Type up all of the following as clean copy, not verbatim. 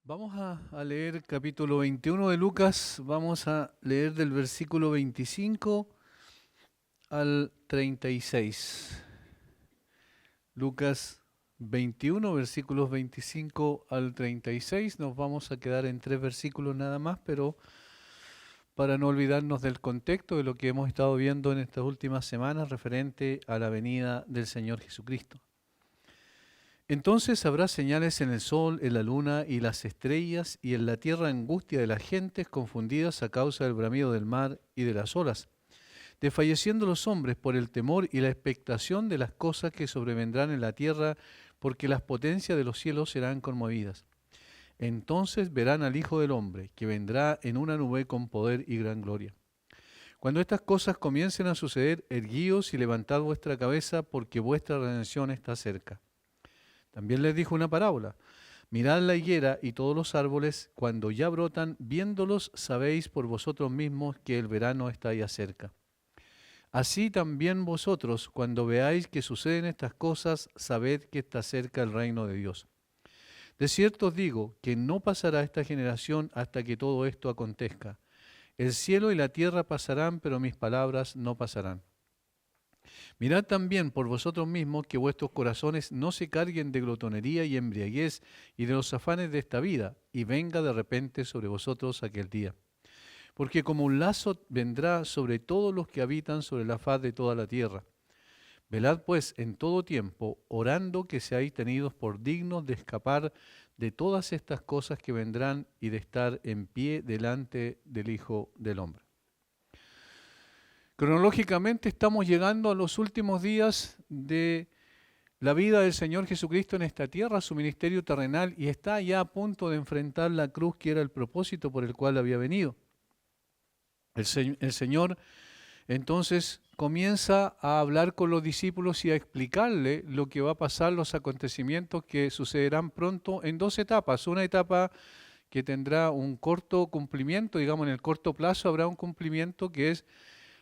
Vamos a leer capítulo 21 de Lucas, vamos a leer del versículo 25 al 36. Lucas 21, versículos 25 al 36. Nos vamos a quedar en 3 versículos nada más, pero para no olvidarnos del contexto de lo que hemos estado viendo en estas últimas semanas referente a la venida del Señor Jesucristo. Entonces habrá señales en el sol, en la luna y las estrellas, y en la tierra angustia de las gentes confundidas a causa del bramido del mar y de las olas, desfalleciendo los hombres por el temor y la expectación de las cosas que sobrevendrán en la tierra, porque las potencias de los cielos serán conmovidas. Entonces verán al Hijo del Hombre, que vendrá en una nube con poder y gran gloria. Cuando estas cosas comiencen a suceder, erguíos y levantad vuestra cabeza, porque vuestra redención está cerca. También les dijo una parábola. Mirad la higuera y todos los árboles, cuando ya brotan, viéndolos sabéis por vosotros mismos que el verano está ya cerca. Así también vosotros, cuando veáis que suceden estas cosas, sabed que está cerca el reino de Dios. De cierto os digo que no pasará esta generación hasta que todo esto acontezca. El cielo y la tierra pasarán, pero mis palabras no pasarán. Mirad también por vosotros mismos que vuestros corazones no se carguen de glotonería y embriaguez y de los afanes de esta vida, y venga de repente sobre vosotros aquel día. Porque como un lazo vendrá sobre todos los que habitan sobre la faz de toda la tierra. Velad pues en todo tiempo, orando que seáis tenidos por dignos de escapar de todas estas cosas que vendrán y de estar en pie delante del Hijo del Hombre. Cronológicamente estamos llegando a los últimos días de la vida del Señor Jesucristo en esta tierra, su ministerio terrenal, y está ya a punto de enfrentar la cruz que era el propósito por el cual había venido. El Señor entonces comienza a hablar con los discípulos y a explicarle lo que va a pasar, los acontecimientos que sucederán pronto en dos etapas. Una etapa que tendrá un corto cumplimiento, digamos en el corto plazo habrá un cumplimiento que es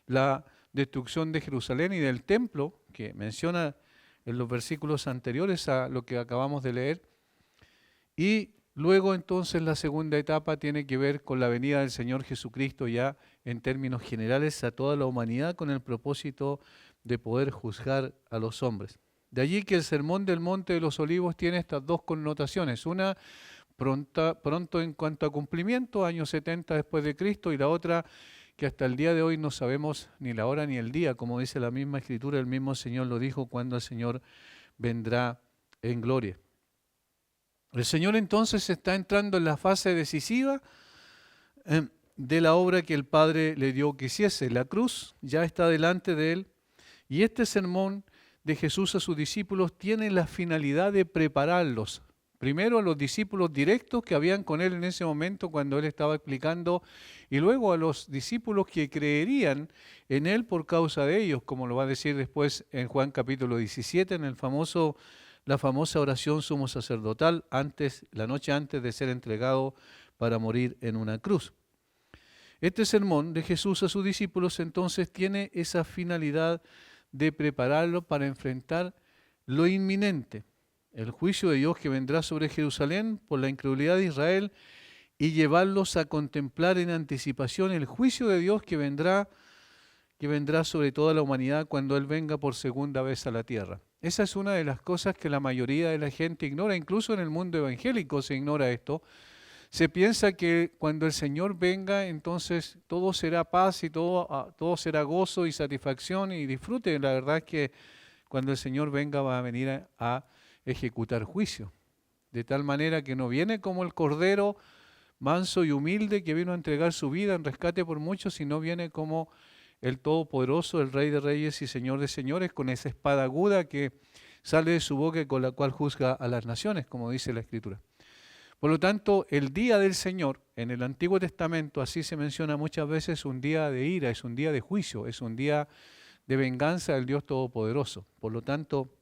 la destrucción de Jerusalén y del templo, que menciona en los versículos anteriores a lo que acabamos de leer. Y luego entonces la segunda etapa tiene que ver con la venida del Señor Jesucristo ya en términos generales a toda la humanidad con el propósito de poder juzgar a los hombres. De allí que el Sermón del Monte de los Olivos tiene estas dos connotaciones, una pronto en cuanto a cumplimiento, año 70 después de Cristo, y la otra que hasta el día de hoy no sabemos ni la hora ni el día, como dice la misma Escritura, el mismo Señor lo dijo cuando el Señor vendrá en gloria. El Señor entonces está entrando en la fase decisiva de la obra que el Padre le dio que hiciese. La cruz ya está delante de Él y este sermón de Jesús a sus discípulos tiene la finalidad de prepararlos. Primero a los discípulos directos que habían con Él en ese momento cuando Él estaba explicando, y luego a los discípulos que creerían en Él por causa de ellos, como lo va a decir después en Juan capítulo 17, en la famosa oración sumo sacerdotal, la noche antes de ser entregado para morir en una cruz. Este sermón de Jesús a sus discípulos entonces tiene esa finalidad de prepararlos para enfrentar lo inminente, el juicio de Dios que vendrá sobre Jerusalén por la incredulidad de Israel, y llevarlos a contemplar en anticipación el juicio de Dios que vendrá sobre toda la humanidad cuando Él venga por segunda vez a la tierra. Esa es una de las cosas que la mayoría de la gente ignora, incluso en el mundo evangélico se ignora esto. Se piensa que cuando el Señor venga, entonces todo será paz y todo será gozo y satisfacción y disfrute. La verdad es que cuando el Señor venga va a venir a ejecutar juicio. De tal manera que no viene como el Cordero manso y humilde que vino a entregar su vida en rescate por muchos, sino viene como el Todopoderoso, el Rey de Reyes y Señor de Señores, con esa espada aguda que sale de su boca y con la cual juzga a las naciones, como dice la Escritura. Por lo tanto, el día del Señor, en el Antiguo Testamento, así se menciona muchas veces, un día de ira, es un día de juicio, es un día de venganza del Dios Todopoderoso. Por lo tanto,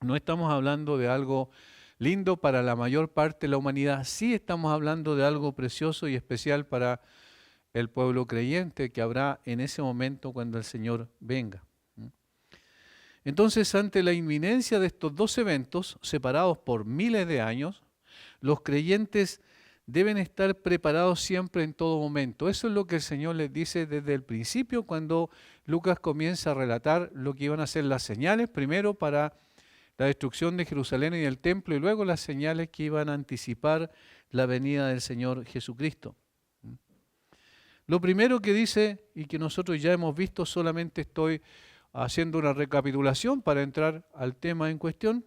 no estamos hablando de algo lindo para la mayor parte de la humanidad, sí estamos hablando de algo precioso y especial para el pueblo creyente que habrá en ese momento cuando el Señor venga. Entonces, ante la inminencia de estos dos eventos, separados por miles de años, los creyentes deben estar preparados siempre en todo momento. Eso es lo que el Señor les dice desde el principio cuando Lucas comienza a relatar lo que iban a ser las señales, primero para la destrucción de Jerusalén y del templo, y luego las señales que iban a anticipar la venida del Señor Jesucristo. Lo primero que dice, y que nosotros ya hemos visto, solamente estoy haciendo una recapitulación para entrar al tema en cuestión,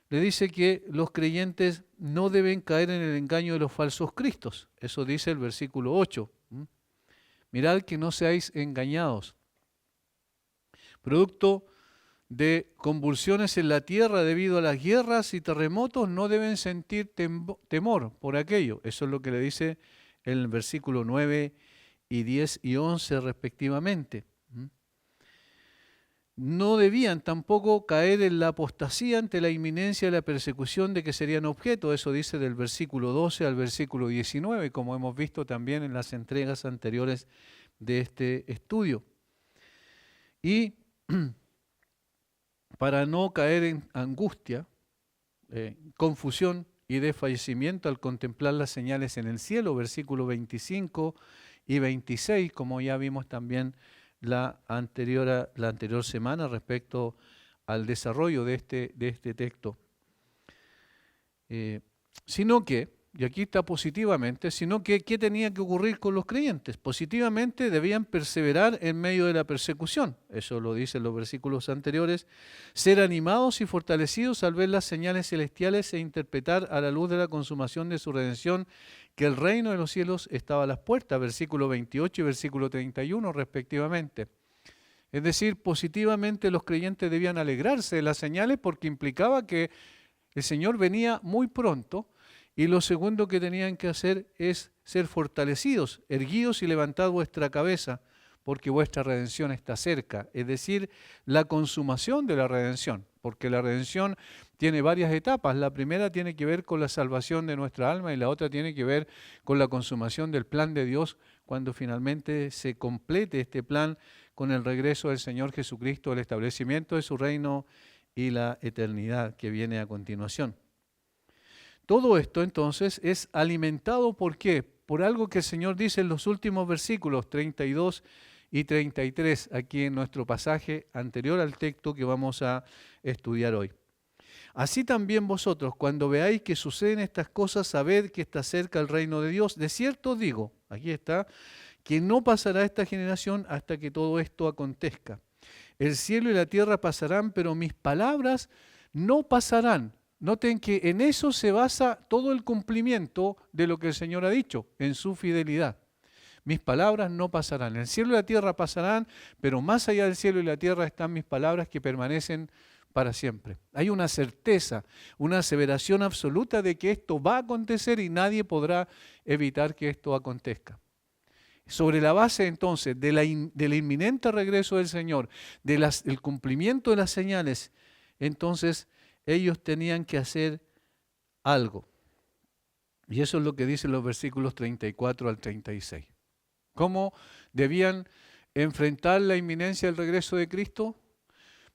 le dice que los creyentes no deben caer en el engaño de los falsos cristos. Eso dice el versículo 8. Mirad que no seáis engañados. Producto de convulsiones en la tierra debido a las guerras y terremotos, no deben sentir temor por aquello. Eso es lo que le dice en el versículo 9 y 10 y 11 respectivamente. No debían tampoco caer en la apostasía ante la inminencia de la persecución de que serían objeto. Eso dice del versículo 12 al versículo 19, como hemos visto también en las entregas anteriores de este estudio. Y para no caer en angustia, confusión y desfallecimiento al contemplar las señales en el cielo, versículos 25 y 26, como ya vimos también la anterior semana respecto al desarrollo de este texto. Sino que, y aquí está positivamente, sino que ¿qué tenía que ocurrir con los creyentes? Positivamente debían perseverar en medio de la persecución, eso lo dicen los versículos anteriores, ser animados y fortalecidos al ver las señales celestiales e interpretar a la luz de la consumación de su redención que el reino de los cielos estaba a las puertas, versículo 28 y versículo 31 respectivamente. Es decir, positivamente los creyentes debían alegrarse de las señales porque implicaba que el Señor venía muy pronto, y lo segundo que tenían que hacer es ser fortalecidos, erguidos y levantad vuestra cabeza, porque vuestra redención está cerca. Es decir, la consumación de la redención, porque la redención tiene varias etapas. La primera tiene que ver con la salvación de nuestra alma y la otra tiene que ver con la consumación del plan de Dios cuando finalmente se complete este plan con el regreso del Señor Jesucristo, el establecimiento de su reino y la eternidad que viene a continuación. Todo esto entonces es alimentado ¿por qué? Por algo que el Señor dice en los últimos versículos 32 y 33, aquí en nuestro pasaje anterior al texto que vamos a estudiar hoy. Así también vosotros, cuando veáis que suceden estas cosas, sabed que está cerca el reino de Dios. De cierto os digo, aquí está, que no pasará esta generación hasta que todo esto acontezca. El cielo y la tierra pasarán, pero mis palabras no pasarán. Noten que en eso se basa todo el cumplimiento de lo que el Señor ha dicho, en su fidelidad. Mis palabras no pasarán. El cielo y la tierra pasarán, pero más allá del cielo y la tierra están mis palabras que permanecen para siempre. Hay una certeza, una aseveración absoluta de que esto va a acontecer y nadie podrá evitar que esto acontezca. Sobre la base entonces del inminente regreso del Señor, del cumplimiento de las señales, entonces ellos tenían que hacer algo. Y eso es lo que dicen los versículos 34 al 36. ¿Cómo debían enfrentar la inminencia del regreso de Cristo?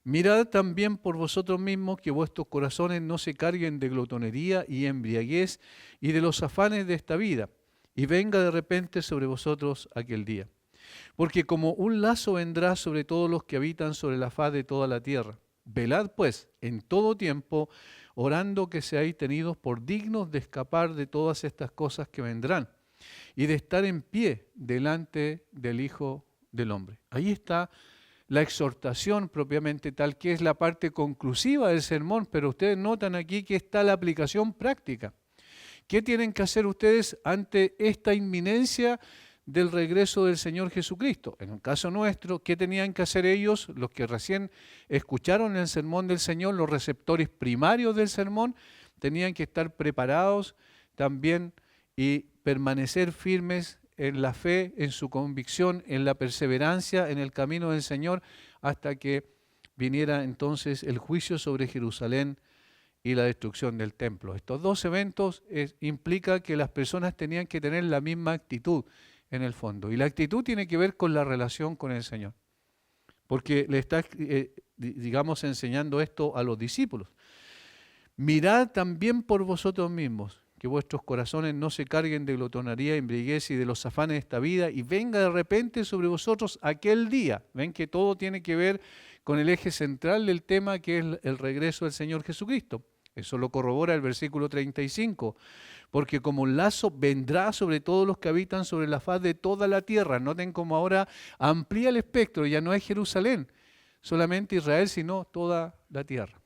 Mirad también por vosotros mismos que vuestros corazones no se carguen de glotonería y embriaguez y de los afanes de esta vida, y venga de repente sobre vosotros aquel día. Porque como un lazo vendrá sobre todos los que habitan sobre la faz de toda la tierra. Velad pues en todo tiempo, orando que seáis tenidos por dignos de escapar de todas estas cosas que vendrán y de estar en pie delante del Hijo del Hombre. Ahí está la exhortación propiamente tal, que es la parte conclusiva del sermón, pero ustedes notan aquí que está la aplicación práctica. ¿Qué tienen que hacer ustedes ante esta inminencia del regreso del Señor Jesucristo? En el caso nuestro, ¿qué tenían que hacer ellos, los que recién escucharon el sermón del Señor, los receptores primarios del sermón? Tenían que estar preparados también y permanecer firmes en la fe, en su convicción, en la perseverancia, en el camino del Señor, hasta que viniera entonces el juicio sobre Jerusalén y la destrucción del templo. Estos dos eventos implican que las personas tenían que tener la misma actitud en el fondo. Y la actitud tiene que ver con la relación con el Señor. Porque le está, digamos, enseñando esto a los discípulos. Mirad también por vosotros mismos. que vuestros corazones no se carguen de glotonería, embriaguez y de los afanes de esta vida, y venga de repente sobre vosotros aquel día. Ven que todo tiene que ver con el eje central del tema, que es el regreso del Señor Jesucristo. Eso lo corrobora el versículo 35. Porque como un lazo vendrá sobre todos los que habitan sobre la faz de toda la tierra. Noten cómo ahora amplía el espectro, ya no es Jerusalén, solamente Israel, sino toda la tierra.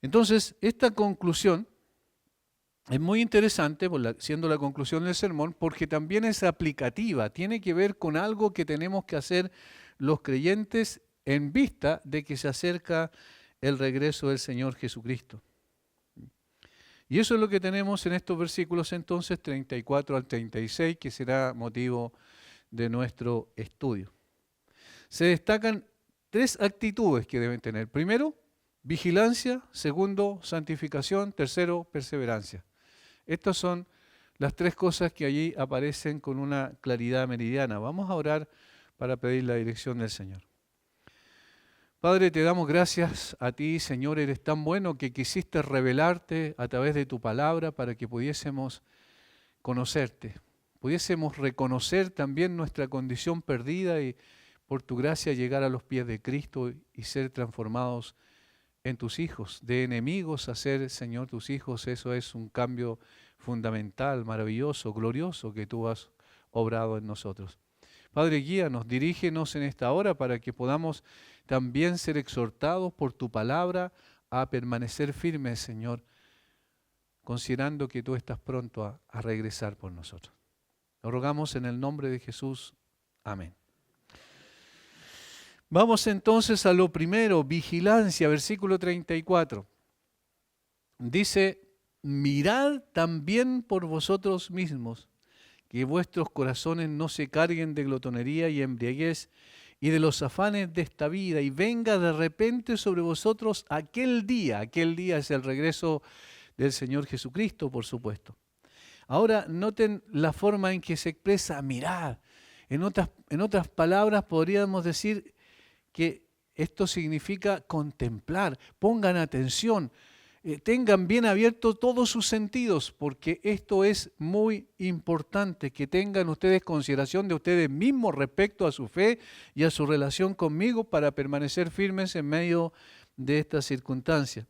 Entonces, esta conclusión es muy interesante, siendo la conclusión del sermón, porque también es aplicativa, tiene que ver con algo que tenemos que hacer los creyentes en vista de que se acerca el regreso del Señor Jesucristo. Y eso es lo que tenemos en estos versículos entonces 34 al 36, que será motivo de nuestro estudio. Se destacan 3 actitudes que deben tener. Primero, vigilancia. Segundo, santificación. Tercero, perseverancia. Estas son las 3 cosas que allí aparecen con una claridad meridiana. Vamos a orar para pedir la dirección del Señor. Padre, te damos gracias a ti, Señor, eres tan bueno que quisiste revelarte a través de tu palabra para que pudiésemos conocerte, pudiésemos reconocer también nuestra condición perdida y por tu gracia llegar a los pies de Cristo y ser transformados en tus hijos, de enemigos a ser, Señor, tus hijos. Eso es un cambio fundamental, maravilloso, glorioso que tú has obrado en nosotros. Padre, guíanos, dirígenos en esta hora para que podamos también ser exhortados por tu palabra a permanecer firmes, Señor, considerando que tú estás pronto a regresar por nosotros. Lo rogamos en el nombre de Jesús. Amén. Vamos entonces a lo primero, vigilancia, versículo 34. Dice, mirad también por vosotros mismos, que vuestros corazones no se carguen de glotonería y embriaguez y de los afanes de esta vida, y venga de repente sobre vosotros aquel día es el regreso del Señor Jesucristo, por supuesto. Ahora noten la forma en que se expresa mirad. En otras palabras podríamos decir que esto significa contemplar, pongan atención, tengan bien abiertos todos sus sentidos, porque esto es muy importante, que tengan ustedes consideración de ustedes mismos respecto a su fe y a su relación conmigo para permanecer firmes en medio de estas circunstancias.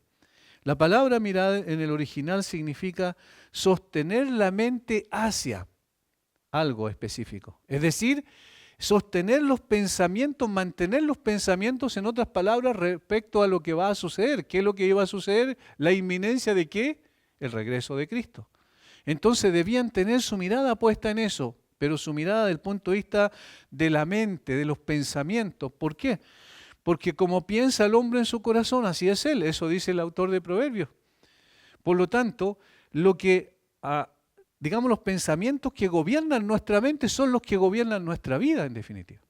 La palabra mirada en el original significa sostener la mente hacia algo específico, es decir, sostener los pensamientos, mantener los pensamientos, en otras palabras, respecto a lo que va a suceder. ¿Qué es lo que iba a suceder? La inminencia de ¿qué? El regreso de Cristo. Entonces debían tener su mirada puesta en eso, pero su mirada desde el punto de vista de la mente, de los pensamientos. ¿Por qué? Porque como piensa el hombre en su corazón, así es él. Eso dice el autor de Proverbios. Por lo tanto, digamos, los pensamientos que gobiernan nuestra mente son los que gobiernan nuestra vida, en definitiva.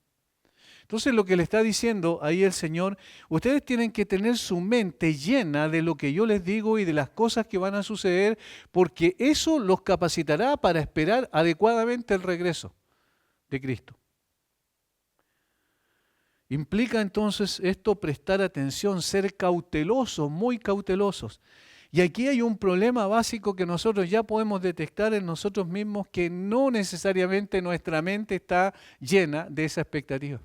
Entonces, lo que le está diciendo ahí el Señor, ustedes tienen que tener su mente llena de lo que yo les digo y de las cosas que van a suceder, porque eso los capacitará para esperar adecuadamente el regreso de Cristo. Implica entonces esto prestar atención, ser cautelosos, muy cautelosos. Y aquí hay un problema básico que nosotros ya podemos detectar en nosotros mismos, que no necesariamente nuestra mente está llena de esa expectativa.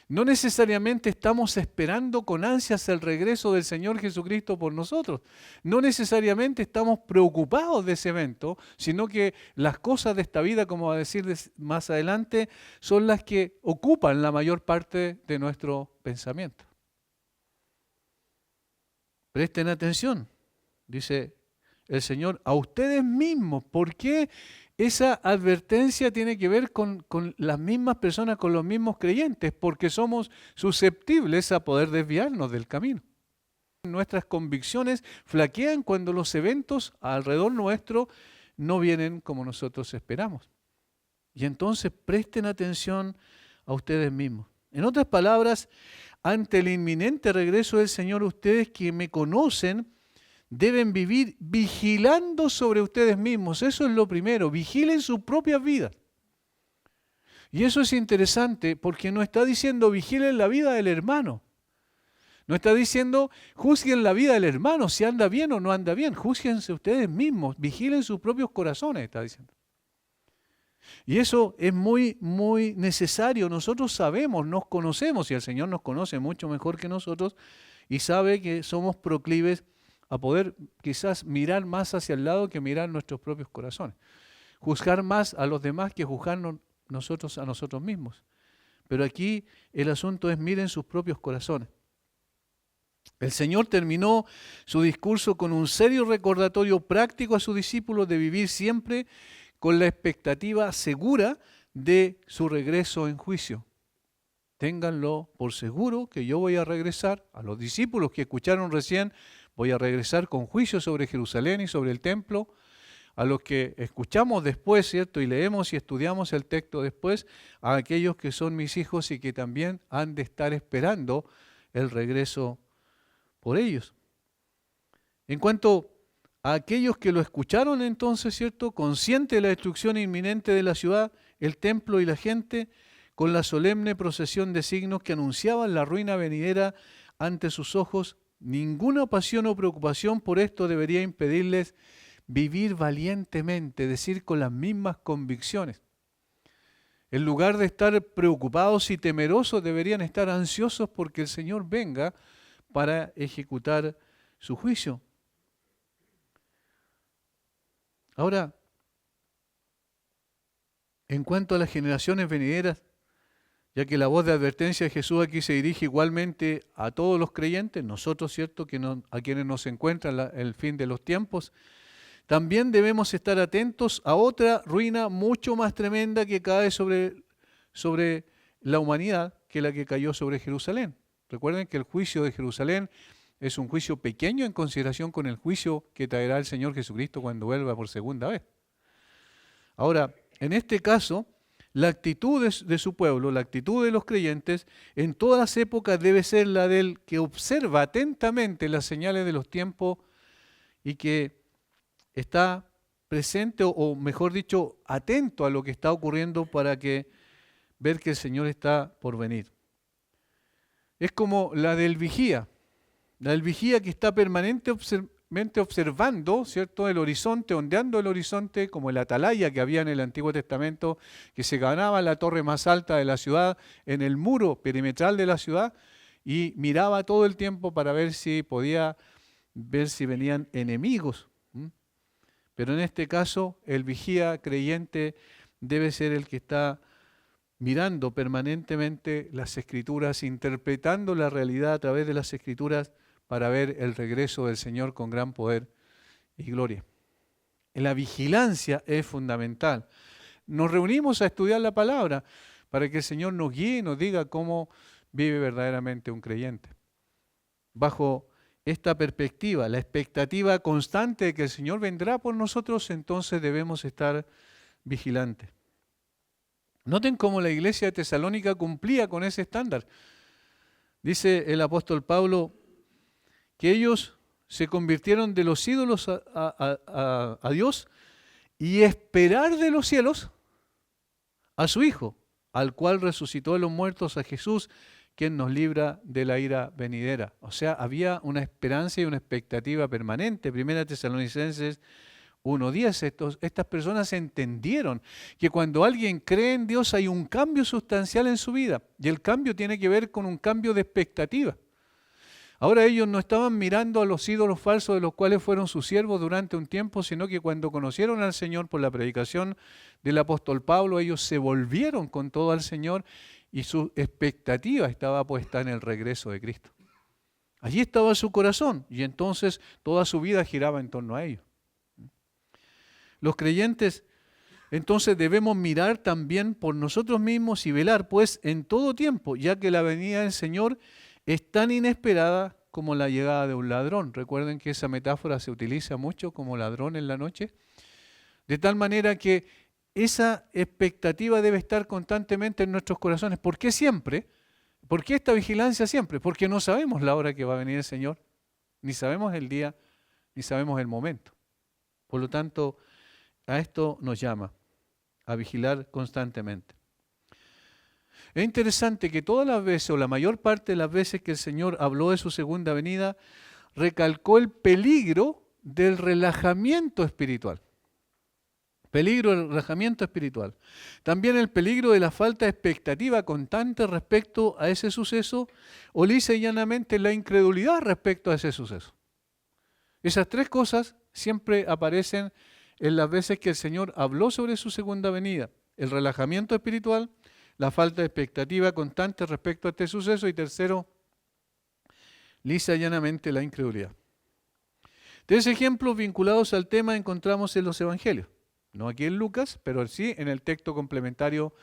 No necesariamente estamos esperando con ansias el regreso del Señor Jesucristo por nosotros. No necesariamente estamos preocupados de ese evento, sino que las cosas de esta vida, como va a decir más adelante, son las que ocupan la mayor parte de nuestro pensamiento. Presten atención, dice el Señor, a ustedes mismos. ¿Por qué esa advertencia tiene que ver con las mismas personas, con los mismos creyentes? Porque somos susceptibles a poder desviarnos del camino. Nuestras convicciones flaquean cuando los eventos alrededor nuestro no vienen como nosotros esperamos. Y entonces presten atención a ustedes mismos. En otras palabras, ante el inminente regreso del Señor, ustedes que me conocen deben vivir vigilando sobre ustedes mismos. Eso es lo primero, vigilen sus propias vidas. Y eso es interesante porque no está diciendo vigilen la vida del hermano. No está diciendo, juzguen la vida del hermano, si anda bien o no anda bien. Júzguense ustedes mismos, vigilen sus propios corazones, está diciendo. Y eso es muy, muy necesario. Nosotros sabemos, nos conocemos, y el Señor nos conoce mucho mejor que nosotros, y sabe que somos proclives a poder quizás mirar más hacia el lado que mirar nuestros propios corazones. Juzgar más a los demás que juzgarnos nosotros a nosotros mismos. Pero aquí el asunto es miren sus propios corazones. El Señor terminó su discurso con un serio recordatorio práctico a sus discípulos de vivir siempre con la expectativa segura de su regreso en juicio. Ténganlo por seguro que yo voy a regresar. A los discípulos que escucharon recién, voy a regresar con juicio sobre Jerusalén y sobre el templo. A los que escuchamos después, ¿cierto? Y leemos y estudiamos el texto después, a aquellos que son mis hijos y que también han de estar esperando el regreso por ellos. En cuanto a aquellos que lo escucharon entonces, ¿cierto? Consciente de la destrucción inminente de la ciudad, el templo y la gente, con la solemne procesión de signos que anunciaban la ruina venidera ante sus ojos, ninguna pasión o preocupación por esto debería impedirles vivir valientemente, es decir, con las mismas convicciones. En lugar de estar preocupados y temerosos, deberían estar ansiosos porque el Señor venga para ejecutar su juicio. Ahora, en cuanto a las generaciones venideras, ya que la voz de advertencia de Jesús aquí se dirige igualmente a todos los creyentes, nosotros, ¿cierto?, a quienes nos encuentran el fin de los tiempos, también debemos estar atentos a otra ruina mucho más tremenda que cae sobre la humanidad que la que cayó sobre Jerusalén. Recuerden que el juicio de Jerusalén es un juicio pequeño en consideración con el juicio que traerá el Señor Jesucristo cuando vuelva por segunda vez. Ahora, en este caso, la actitud de su pueblo, la actitud de los creyentes, en todas las épocas debe ser la del que observa atentamente las señales de los tiempos y que está presente o mejor dicho, atento a lo que está ocurriendo para ver que el Señor está por venir. Es como la del vigía que está permanentemente observando, ¿cierto?, el horizonte, ondeando el horizonte, como el atalaya que había en el Antiguo Testamento, que se ganaba la torre más alta de la ciudad, en el muro perimetral de la ciudad, y miraba todo el tiempo para ver si podía ver si venían enemigos. Pero en este caso, el vigía creyente debe ser el que está mirando permanentemente las Escrituras, interpretando la realidad a través de las Escrituras para ver el regreso del Señor con gran poder y gloria. La vigilancia es fundamental. Nos reunimos a estudiar la palabra para que el Señor nos guíe y nos diga cómo vive verdaderamente un creyente. Bajo esta perspectiva, la expectativa constante de que el Señor vendrá por nosotros, entonces debemos estar vigilantes. Noten cómo la iglesia de Tesalónica cumplía con ese estándar. Dice el apóstol Pablo que ellos se convirtieron de los ídolos a Dios y esperar de los cielos a su Hijo, al cual resucitó de los muertos, a Jesús, quien nos libra de la ira venidera. O sea, había una esperanza y una expectativa permanente. Primera Tesalonicenses 1:10, estas personas entendieron que cuando alguien cree en Dios hay un cambio sustancial en su vida, y el cambio tiene que ver con un cambio de expectativa. Ahora ellos no estaban mirando a los ídolos falsos de los cuales fueron sus siervos durante un tiempo, sino que cuando conocieron al Señor por la predicación del apóstol Pablo, ellos se volvieron con todo al Señor y su expectativa estaba puesta en el regreso de Cristo. Allí estaba su corazón y entonces toda su vida giraba en torno a ellos. Los creyentes entonces debemos mirar también por nosotros mismos y velar pues en todo tiempo, ya que la venida del Señor es tan inesperada como la llegada de un ladrón. Recuerden que esa metáfora se utiliza mucho como ladrón en la noche. De tal manera que esa expectativa debe estar constantemente en nuestros corazones. ¿Por qué siempre? ¿Por qué esta vigilancia siempre? Porque no sabemos la hora que va a venir el Señor, ni sabemos el día, ni sabemos el momento. Por lo tanto, a esto nos llama, a vigilar constantemente. Es interesante que todas las veces, o la mayor parte de las veces que el Señor habló de su segunda venida, recalcó el peligro del relajamiento espiritual. Peligro del relajamiento espiritual. También el peligro de la falta de expectativa constante respecto a ese suceso, o lisa y llanamente la incredulidad respecto a ese suceso. Esas tres cosas siempre aparecen en las veces que el Señor habló sobre su segunda venida. El relajamiento espiritual, la falta de expectativa constante respecto a este suceso, y tercero, lisa y llanamente la incredulidad. Tres ejemplos vinculados al tema encontramos en los evangelios. No aquí en Lucas, pero sí en el texto complementario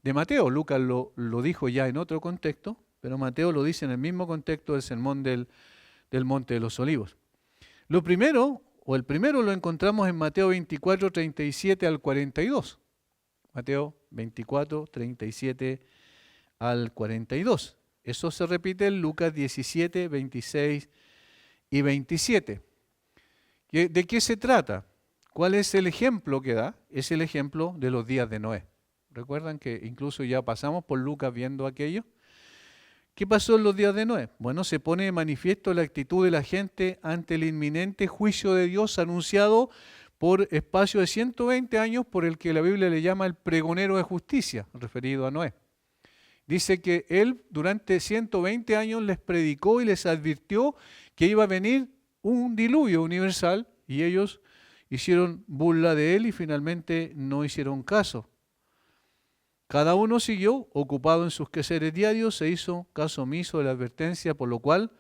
de Mateo. Lucas lo dijo ya en otro contexto, pero Mateo lo dice en el mismo contexto del sermón del Monte de los Olivos. El primero lo encontramos en Mateo 24, 37 al 42. Mateo 24, 37 al 42. Eso se repite en Lucas 17, 26 y 27. ¿De qué se trata? ¿Cuál es el ejemplo que da? Es el ejemplo de los días de Noé. ¿Recuerdan que incluso ya pasamos por Lucas viendo aquello? ¿Qué pasó en los días de Noé? Bueno, se pone de manifiesto la actitud de la gente ante el inminente juicio de Dios anunciado por espacio de 120 años, por el que la Biblia le llama el pregonero de justicia, referido a Noé. Dice que él durante 120 años les predicó y les advirtió que iba a venir un diluvio universal, y ellos hicieron burla de él y finalmente no hicieron caso. Cada uno siguió ocupado en sus quehaceres diarios, se hizo caso omiso de la advertencia, por lo cual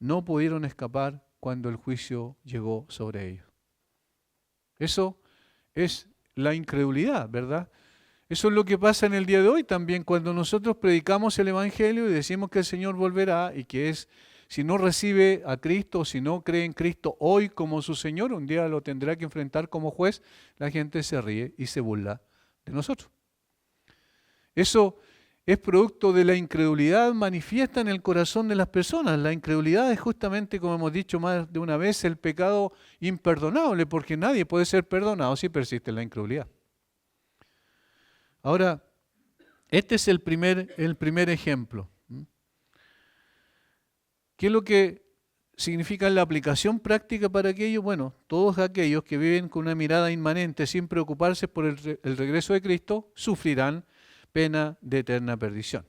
no pudieron escapar cuando el juicio llegó sobre ellos. Eso es la incredulidad, ¿verdad? Eso es lo que pasa en el día de hoy también, cuando nosotros predicamos el Evangelio y decimos que el Señor volverá y que es, si no recibe a Cristo, si no cree en Cristo hoy como su Señor, un día lo tendrá que enfrentar como juez, la gente se ríe y se burla de nosotros. Eso es producto de la incredulidad manifiesta en el corazón de las personas. La incredulidad es justamente, como hemos dicho más de una vez, el pecado imperdonable, porque nadie puede ser perdonado si persiste en la incredulidad. Ahora, este es el primer ejemplo. ¿Qué es lo que significa la aplicación práctica para aquello? Bueno, todos aquellos que viven con una mirada inmanente sin preocuparse por el regreso de Cristo sufrirán pena de eterna perdición.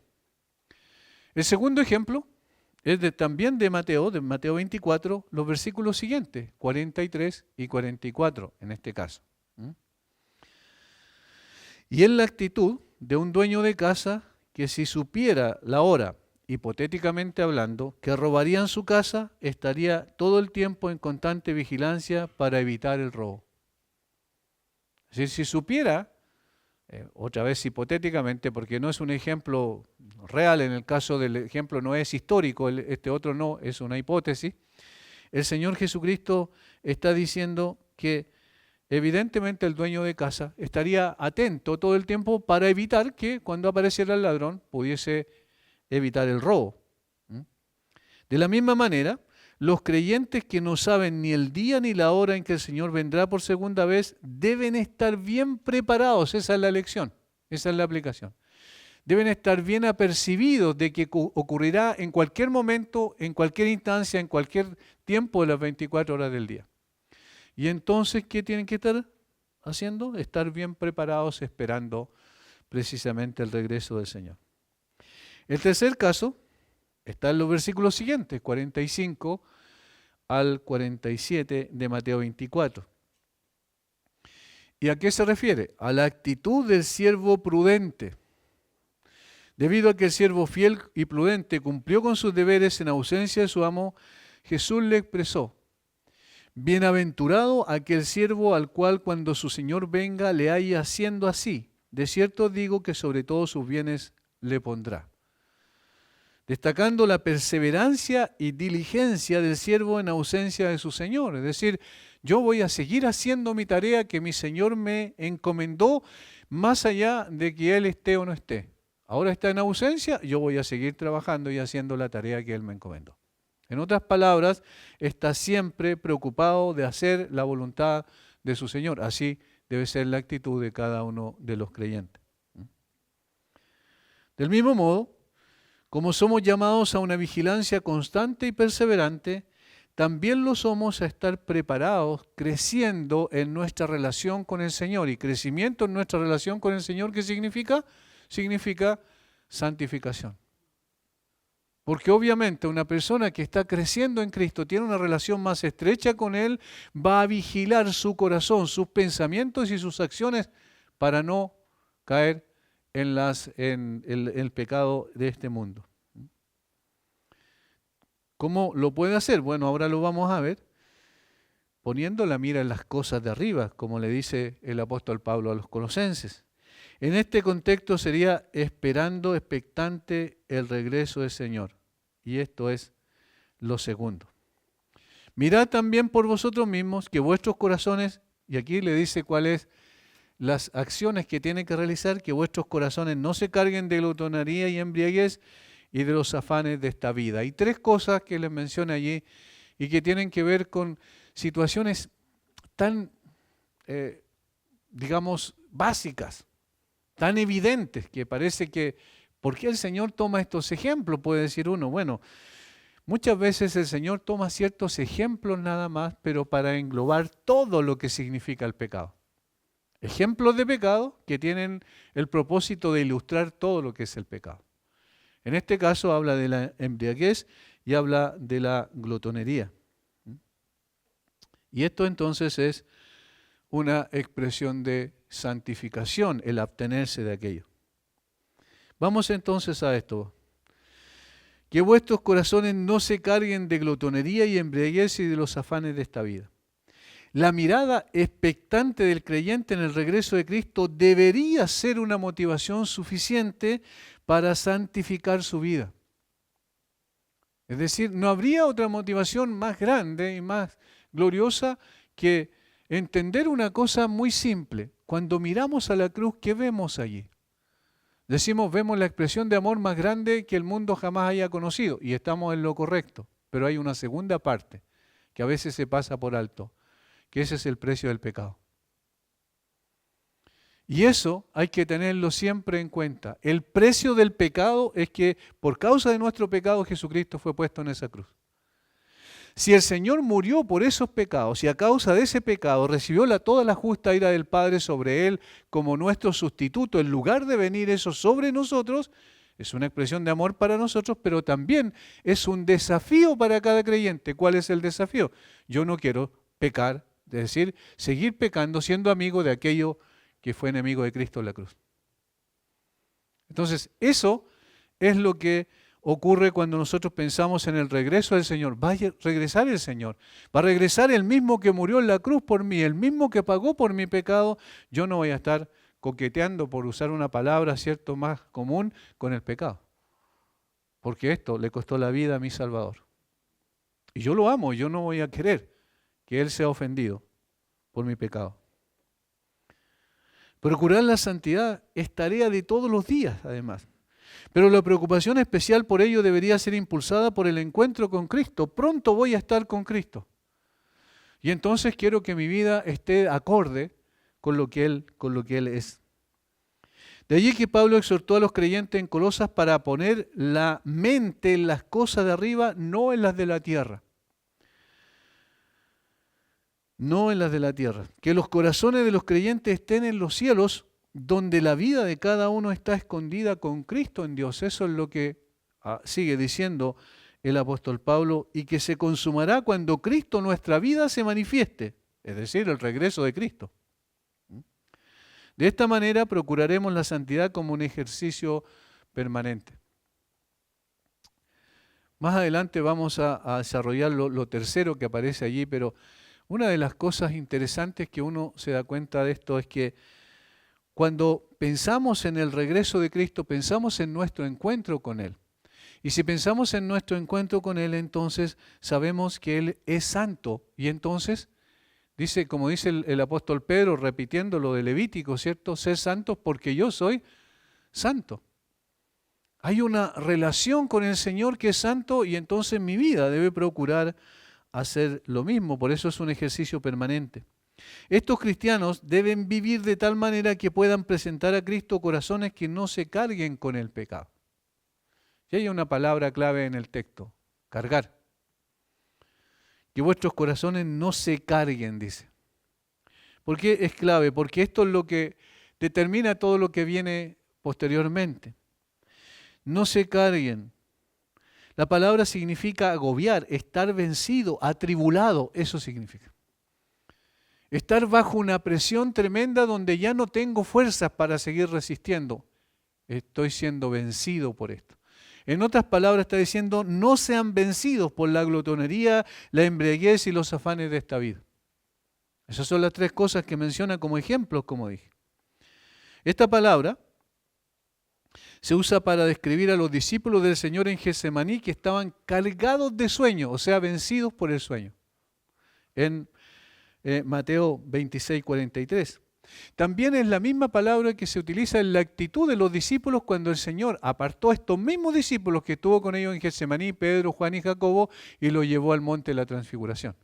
El segundo ejemplo es también de Mateo 24, los versículos siguientes, 43 y 44 en este caso. Y es la actitud de un dueño de casa que, si supiera la hora, hipotéticamente hablando, que robarían su casa, estaría todo el tiempo en constante vigilancia para evitar el robo. Es decir, si supiera, otra vez hipotéticamente, porque no es un ejemplo real, en el caso del ejemplo no es histórico, este otro no, es una hipótesis, el Señor Jesucristo está diciendo que evidentemente el dueño de casa estaría atento todo el tiempo para evitar que cuando apareciera el ladrón pudiese evitar el robo. De la misma manera, los creyentes que no saben ni el día ni la hora en que el Señor vendrá por segunda vez deben estar bien preparados. Esa es la lección, esa es la aplicación. Deben estar bien apercibidos de que ocurrirá en cualquier momento, en cualquier instancia, en cualquier tiempo de las 24 horas del día. Y entonces, ¿qué tienen que estar haciendo? Estar bien preparados esperando precisamente el regreso del Señor. El tercer caso está en los versículos siguientes, 45 al 47 de Mateo 24. ¿Y a qué se refiere? A la actitud del siervo prudente. Debido a que el siervo fiel y prudente cumplió con sus deberes en ausencia de su amo, Jesús le expresó: bienaventurado aquel siervo al cual cuando su Señor venga le haya haciendo así. De cierto digo que sobre todos sus bienes le pondrá. Destacando la perseverancia y diligencia del siervo en ausencia de su Señor. Es decir, yo voy a seguir haciendo mi tarea que mi Señor me encomendó, más allá de que Él esté o no esté. Ahora está en ausencia, yo voy a seguir trabajando y haciendo la tarea que Él me encomendó. En otras palabras, está siempre preocupado de hacer la voluntad de su Señor. Así debe ser la actitud de cada uno de los creyentes. Del mismo modo, como somos llamados a una vigilancia constante y perseverante, también lo somos a estar preparados, creciendo en nuestra relación con el Señor. Y crecimiento en nuestra relación con el Señor, ¿qué significa? Significa santificación. Porque obviamente una persona que está creciendo en Cristo, tiene una relación más estrecha con Él, va a vigilar su corazón, sus pensamientos y sus acciones para no caer en el pecado de este mundo. ¿Cómo lo puede hacer? Bueno, ahora lo vamos a ver, poniendo la mira en las cosas de arriba, como le dice el apóstol Pablo a los colosenses. En este contexto sería esperando expectante el regreso del Señor. Y esto es lo segundo. Mirad también por vosotros mismos que vuestros corazones, y aquí le dice cuáles las acciones que tienen que realizar, que vuestros corazones no se carguen de glotonería y embriaguez y de los afanes de esta vida. Hay tres cosas que les menciona allí y que tienen que ver con situaciones tan, digamos, básicas, tan evidentes, que parece que, ¿por qué el Señor toma estos ejemplos? Puede decir uno, bueno, muchas veces el Señor toma ciertos ejemplos nada más, pero para englobar todo lo que significa el pecado. Ejemplos de pecado que tienen el propósito de ilustrar todo lo que es el pecado. En este caso habla de la embriaguez y habla de la glotonería. Y esto entonces es una expresión de santificación, el abstenerse de aquello. Vamos entonces a esto. Que vuestros corazones no se carguen de glotonería y embriaguez y de los afanes de esta vida. La mirada expectante del creyente en el regreso de Cristo debería ser una motivación suficiente para santificar su vida. Es decir, no habría otra motivación más grande y más gloriosa que entender una cosa muy simple. Cuando miramos a la cruz, ¿qué vemos allí? Decimos, vemos la expresión de amor más grande que el mundo jamás haya conocido, y estamos en lo correcto, pero hay una segunda parte que a veces se pasa por alto, que ese es el precio del pecado. Y eso hay que tenerlo siempre en cuenta. El precio del pecado es que por causa de nuestro pecado Jesucristo fue puesto en esa cruz. Si el Señor murió por esos pecados y a causa de ese pecado recibió toda la justa ira del Padre sobre Él como nuestro sustituto, en lugar de venir eso sobre nosotros, es una expresión de amor para nosotros, pero también es un desafío para cada creyente. ¿Cuál es el desafío? Yo no quiero pecar, es decir, seguir pecando siendo amigo de aquello que fue enemigo de Cristo en la cruz. Entonces, eso es lo que ocurre cuando nosotros pensamos en el regreso del Señor. Va a regresar el Señor. Va a regresar el mismo que murió en la cruz por mí, el mismo que pagó por mi pecado. Yo no voy a estar coqueteando, por usar una palabra, ¿cierto?, más común, con el pecado. Porque esto le costó la vida a mi Salvador. Y yo lo amo, yo no voy a querer que Él sea ofendido por mi pecado. Procurar la santidad es tarea de todos los días, además. Pero la preocupación especial por ello debería ser impulsada por el encuentro con Cristo. Pronto voy a estar con Cristo. Y entonces quiero que mi vida esté acorde con lo que Él es. De allí que Pablo exhortó a los creyentes en Colosas para poner la mente en las cosas de arriba, no en las de la tierra. No en las de la tierra. Que los corazones de los creyentes estén en los cielos, donde la vida de cada uno está escondida con Cristo en Dios. Eso es lo que sigue diciendo el apóstol Pablo, y que se consumará cuando Cristo nuestra vida se manifieste, es decir, el regreso de Cristo. De esta manera procuraremos la santidad como un ejercicio permanente. Más adelante vamos a desarrollar lo tercero que aparece allí, pero una de las cosas interesantes que uno se da cuenta de esto es que cuando pensamos en el regreso de Cristo, pensamos en nuestro encuentro con Él. Y si pensamos en nuestro encuentro con Él, entonces sabemos que Él es santo. Y entonces, como dice el apóstol Pedro, repitiendo lo de Levítico, ¿cierto? Sed santos porque yo soy santo. Hay una relación con el Señor que es santo, y entonces mi vida debe procurar hacer lo mismo. Por eso es un ejercicio permanente. Estos cristianos deben vivir de tal manera que puedan presentar a Cristo corazones que no se carguen con el pecado. Y hay una palabra clave en el texto, cargar. Que vuestros corazones no se carguen, dice. ¿Por qué es clave? Porque esto es lo que determina todo lo que viene posteriormente. No se carguen. La palabra significa agobiar, estar vencido, atribulado, eso significa. Estar bajo una presión tremenda donde ya no tengo fuerzas para seguir resistiendo. Estoy siendo vencido por esto. En otras palabras está diciendo, no sean vencidos por la glotonería, la embriaguez y los afanes de esta vida. Esas son las tres cosas que menciona como ejemplos, como dije. Esta palabra se usa para describir a los discípulos del Señor en Getsemaní que estaban cargados de sueño, o sea, vencidos por el sueño. En Mateo 26, 43. También es la misma palabra que se utiliza en la actitud de los discípulos cuando el Señor apartó a estos mismos discípulos que estuvo con ellos en Getsemaní, Pedro, Juan y Jacobo, y los llevó al monte de la Transfiguración.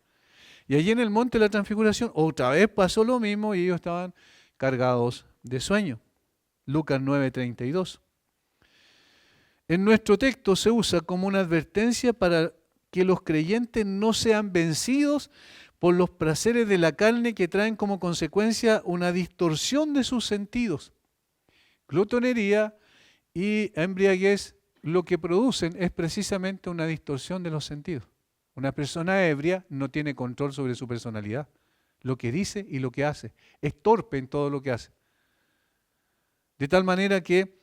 Y allí en el monte de la Transfiguración otra vez pasó lo mismo y ellos estaban cargados de sueño. Lucas 9:32. En nuestro texto se usa como una advertencia para que los creyentes no sean vencidos por los placeres de la carne que traen como consecuencia una distorsión de sus sentidos. Glotonería y embriaguez lo que producen es precisamente una distorsión de los sentidos. Una persona ebria no tiene control sobre su personalidad, lo que dice y lo que hace. Es torpe en todo lo que hace. De tal manera que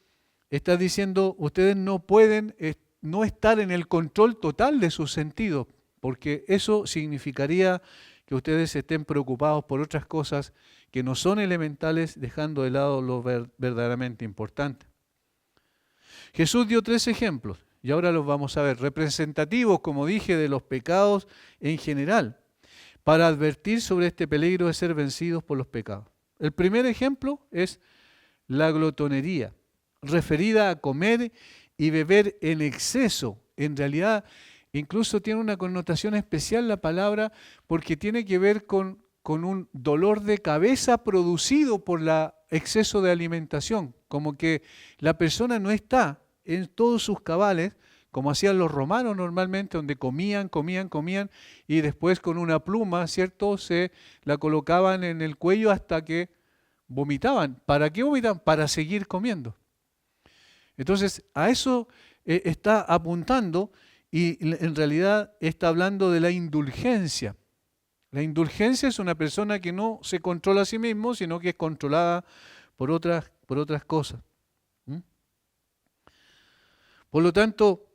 está diciendo, ustedes no pueden no estar en el control total de sus sentidos, porque eso significaría que ustedes estén preocupados por otras cosas que no son elementales, dejando de lado lo verdaderamente importante. Jesús dio 3 ejemplos, y ahora los vamos a ver, representativos, como dije, de los pecados en general, para advertir sobre este peligro de ser vencidos por los pecados. El primer ejemplo es la glotonería, referida a comer y beber en exceso. En realidad, incluso tiene una connotación especial la palabra porque tiene que ver con un dolor de cabeza producido por el exceso de alimentación, como que la persona no está en todos sus cabales, como hacían los romanos normalmente, donde comían, y después con una pluma, ¿cierto?, se la colocaban en el cuello hasta que vomitaban. ¿Para qué vomitaban? Para seguir comiendo. Entonces, a eso está apuntando y en realidad está hablando de la indulgencia. La indulgencia es una persona que no se controla a sí mismo, sino que es controlada por otras cosas. Por lo tanto,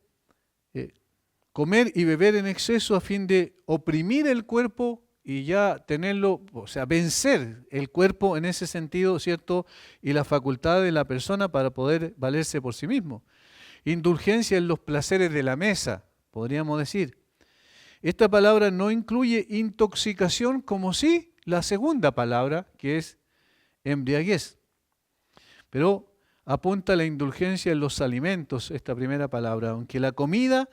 comer y beber en exceso a fin de oprimir el cuerpo y ya tenerlo, o sea, vencer el cuerpo en ese sentido, ¿cierto? Y la facultad de la persona para poder valerse por sí mismo. Indulgencia en los placeres de la mesa, podríamos decir. Esta palabra no incluye intoxicación como sí la segunda palabra, que es embriaguez. Pero apunta a la indulgencia en los alimentos, esta primera palabra, aunque la comida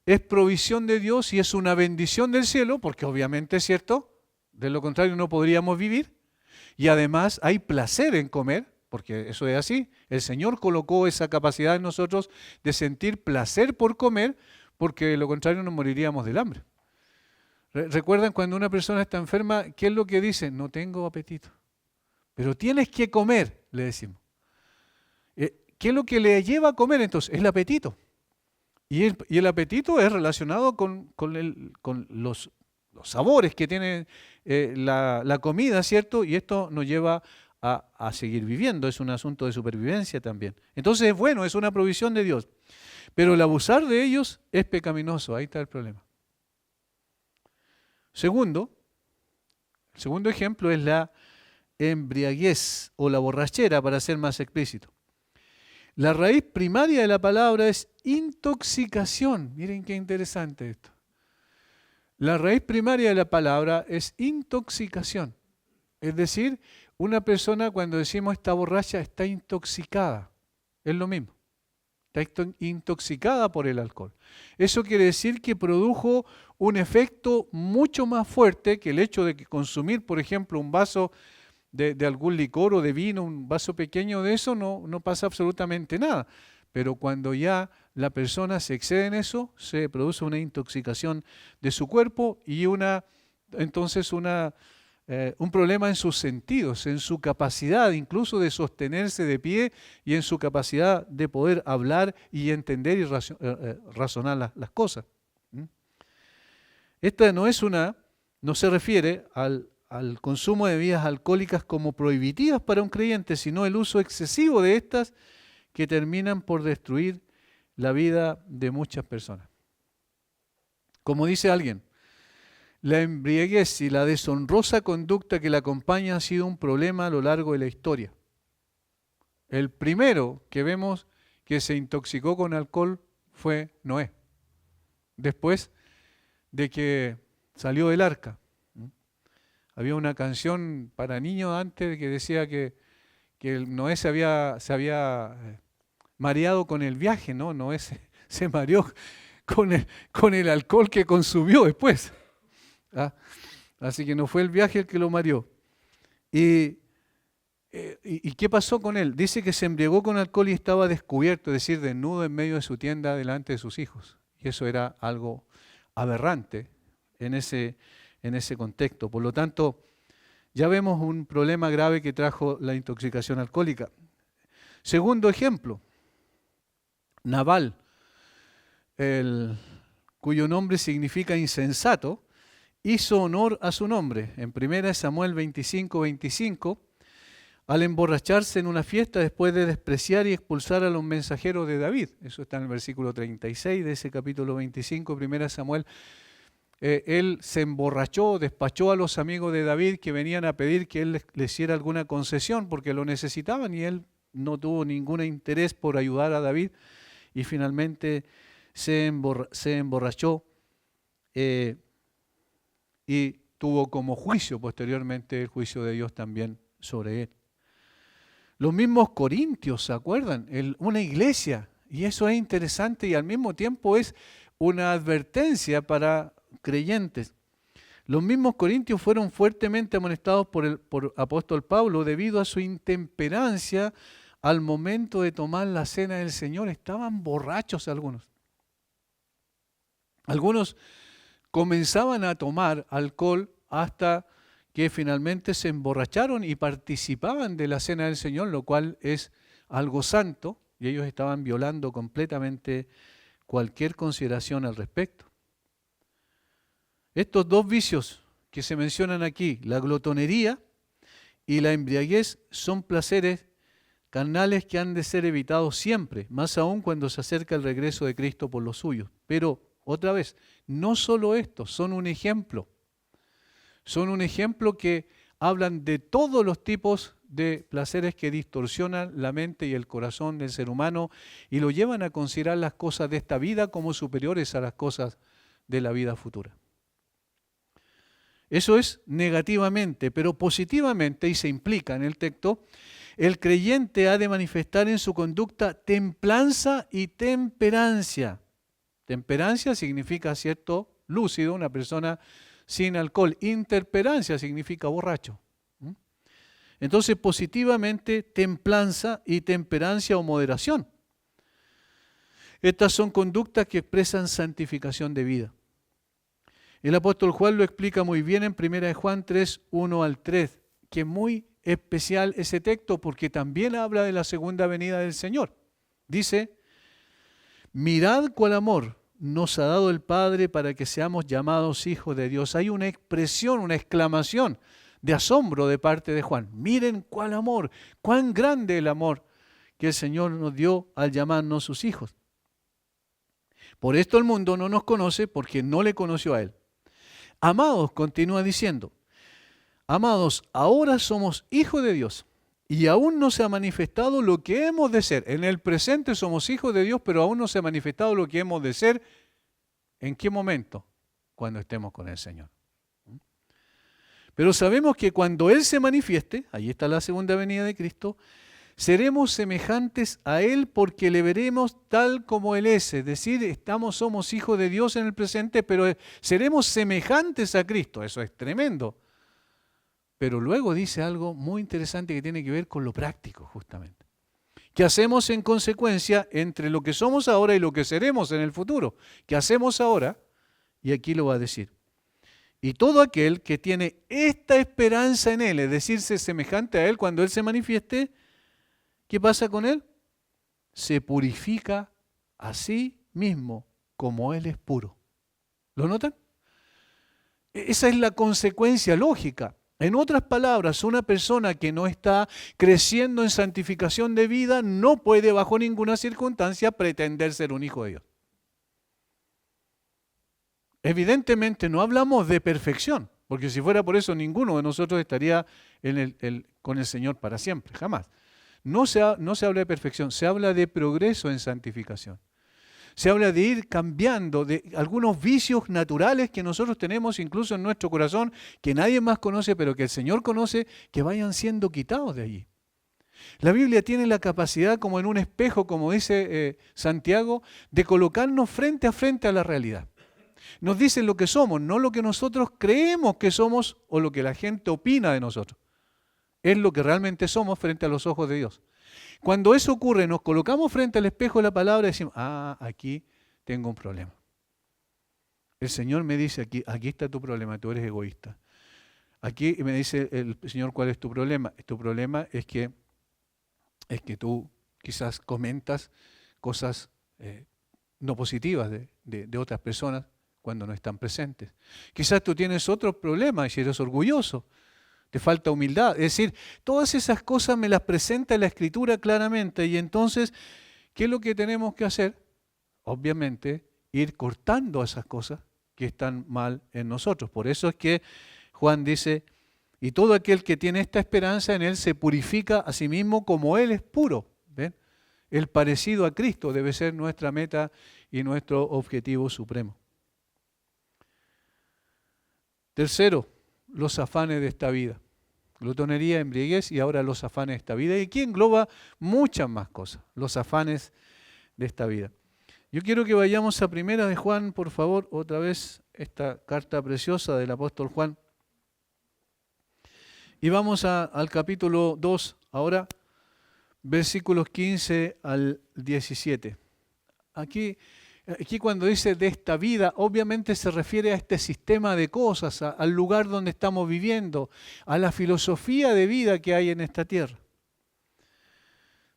es provisión de Dios y es una bendición del cielo, porque obviamente es cierto, de lo contrario no podríamos vivir, y además hay placer en comer, porque eso es así, el Señor colocó esa capacidad en nosotros de sentir placer por comer, porque de lo contrario nos moriríamos del hambre. ¿Recuerdan cuando una persona está enferma, qué es lo que dice? No tengo apetito, pero tienes que comer, le decimos. ¿Qué es lo que le lleva a comer entonces? El apetito. Y el apetito es relacionado con los sabores que tiene la comida, ¿cierto? Y esto nos lleva a seguir viviendo, es un asunto de supervivencia también. Entonces es bueno, es una provisión de Dios. Pero el abusar de ellos es pecaminoso, ahí está el problema. El segundo ejemplo es la embriaguez o la borrachera, para ser más explícito. La raíz primaria de la palabra es intoxicación. Miren qué interesante esto. La raíz primaria de la palabra es intoxicación. Es decir, una persona cuando decimos está borracha, está intoxicada. Es lo mismo. está intoxicada por el alcohol. Eso quiere decir que produjo un efecto mucho más fuerte que el hecho de que consumir, por ejemplo, un vaso de algún licor o de vino, un vaso pequeño de eso, no pasa absolutamente nada. Pero cuando ya la persona se excede en eso, se produce una intoxicación de su cuerpo y entonces un problema en sus sentidos, en su capacidad incluso de sostenerse de pie y en su capacidad de poder hablar y entender y razonar las cosas. Esta no se refiere al consumo de bebidas alcohólicas como prohibitivas para un creyente, sino el uso excesivo de estas que terminan por destruir la vida de muchas personas. Como dice alguien, la embriaguez y la deshonrosa conducta que la acompaña ha sido un problema a lo largo de la historia. El primero que vemos que se intoxicó con alcohol fue Noé, después de que salió del arca. Había una canción para niños antes que decía que Noé se había mareado con el viaje, ¿no? Noé se mareó con el alcohol que consumió después. Así que no fue el viaje el que lo mareó. ¿Y qué pasó con él? Dice que se embriagó con alcohol y estaba descubierto, es decir, desnudo en medio de su tienda delante de sus hijos. Y eso era algo aberrante en ese contexto. Por lo tanto, ya vemos un problema grave que trajo la intoxicación alcohólica. Segundo ejemplo, Nabal, cuyo nombre significa insensato, hizo honor a su nombre. En 1 Samuel 25:25, al emborracharse en una fiesta después de despreciar y expulsar a los mensajeros de David. Eso está en el versículo 36 de ese capítulo 25, 1 Samuel. Él se emborrachó, despachó a los amigos de David que venían a pedir que él les hiciera alguna concesión porque lo necesitaban y él no tuvo ningún interés por ayudar a David y finalmente se emborrachó y tuvo como juicio posteriormente el juicio de Dios también sobre él. Los mismos corintios, ¿se acuerdan? Una iglesia, y eso es interesante y al mismo tiempo es una advertencia para creyentes. Los mismos corintios fueron fuertemente amonestados por apóstol Pablo debido a su intemperancia al momento de tomar la cena del Señor. Estaban borrachos algunos. Algunos comenzaban a tomar alcohol hasta que finalmente se emborracharon y participaban de la cena del Señor, lo cual es algo santo, y ellos estaban violando completamente cualquier consideración al respecto. Estos dos vicios que se mencionan aquí, la glotonería y la embriaguez, son placeres carnales que han de ser evitados siempre, más aún cuando se acerca el regreso de Cristo por los suyos. Pero, otra vez, no solo estos, son un ejemplo. Son un ejemplo que hablan de todos los tipos de placeres que distorsionan la mente y el corazón del ser humano y lo llevan a considerar las cosas de esta vida como superiores a las cosas de la vida futura. Eso es negativamente, pero positivamente, y se implica en el texto, el creyente ha de manifestar en su conducta templanza y temperancia. Temperancia significa, ¿cierto?, lúcido, una persona sin alcohol. Intemperancia significa borracho. Entonces, positivamente, templanza y temperancia o moderación. Estas son conductas que expresan santificación de vida. El apóstol Juan lo explica muy bien en 1 Juan 3, 1 al 3, que es muy especial ese texto porque también habla de la segunda venida del Señor. Dice, mirad cuál amor nos ha dado el Padre para que seamos llamados hijos de Dios. Hay una expresión, una exclamación de asombro de parte de Juan. Miren cuál amor, cuán grande el amor que el Señor nos dio al llamarnos sus hijos. Por esto el mundo no nos conoce porque no le conoció a Él. Amados, continúa diciendo, amados, ahora somos hijos de Dios y aún no se ha manifestado lo que hemos de ser. En el presente somos hijos de Dios, pero aún no se ha manifestado lo que hemos de ser. ¿En qué momento? Cuando estemos con el Señor. Pero sabemos que cuando Él se manifieste, ahí está la segunda venida de Cristo, seremos semejantes a Él porque le veremos tal como Él es decir, somos hijos de Dios en el presente, pero seremos semejantes a Cristo. Eso es tremendo. Pero luego dice algo muy interesante que tiene que ver con lo práctico, justamente. ¿Qué hacemos en consecuencia entre lo que somos ahora y lo que seremos en el futuro? ¿Qué hacemos ahora? Y aquí lo va a decir. Y todo aquel que tiene esta esperanza en Él, es decirse semejante a Él cuando Él se manifieste, ¿qué pasa con él? Se purifica a sí mismo como Él es puro. ¿Lo notan? Esa es la consecuencia lógica. En otras palabras, una persona que no está creciendo en santificación de vida no puede bajo ninguna circunstancia pretender ser un hijo de Dios. Evidentemente no hablamos de perfección, porque si fuera por eso ninguno de nosotros estaría con el Señor para siempre, jamás. No se habla de perfección, se habla de progreso en santificación. Se habla de ir cambiando de algunos vicios naturales que nosotros tenemos incluso en nuestro corazón, que nadie más conoce, pero que el Señor conoce, que vayan siendo quitados de allí. La Biblia tiene la capacidad, como en un espejo, como dice Santiago, de colocarnos frente a la realidad. Nos dice lo que somos, no lo que nosotros creemos que somos o lo que la gente opina de nosotros. Es lo que realmente somos frente a los ojos de Dios. Cuando eso ocurre, nos colocamos frente al espejo de la palabra y decimos, aquí tengo un problema. El Señor me dice, aquí está tu problema, tú eres egoísta. Aquí me dice el Señor, ¿cuál es tu problema? Tu problema es que tú quizás comentas cosas no positivas de otras personas cuando no están presentes. Quizás tú tienes otros problemas y eres orgulloso. Te falta humildad. Es decir, todas esas cosas me las presenta la Escritura claramente. Y entonces, ¿qué es lo que tenemos que hacer? Obviamente, ir cortando esas cosas que están mal en nosotros. Por eso es que Juan dice, y todo aquel que tiene esta esperanza en Él se purifica a sí mismo como Él es puro. ¿Ven? El parecido a Cristo debe ser nuestra meta y nuestro objetivo supremo. Tercero, los afanes de esta vida. Glotonería, embriaguez y ahora los afanes de esta vida. Y aquí engloba muchas más cosas, los afanes de esta vida. Yo quiero que vayamos a Primera de Juan, por favor, otra vez, esta carta preciosa del apóstol Juan. Y vamos al capítulo 2, ahora, versículos 15 al 17. Aquí cuando dice de esta vida, obviamente se refiere a este sistema de cosas, al lugar donde estamos viviendo, a la filosofía de vida que hay en esta tierra.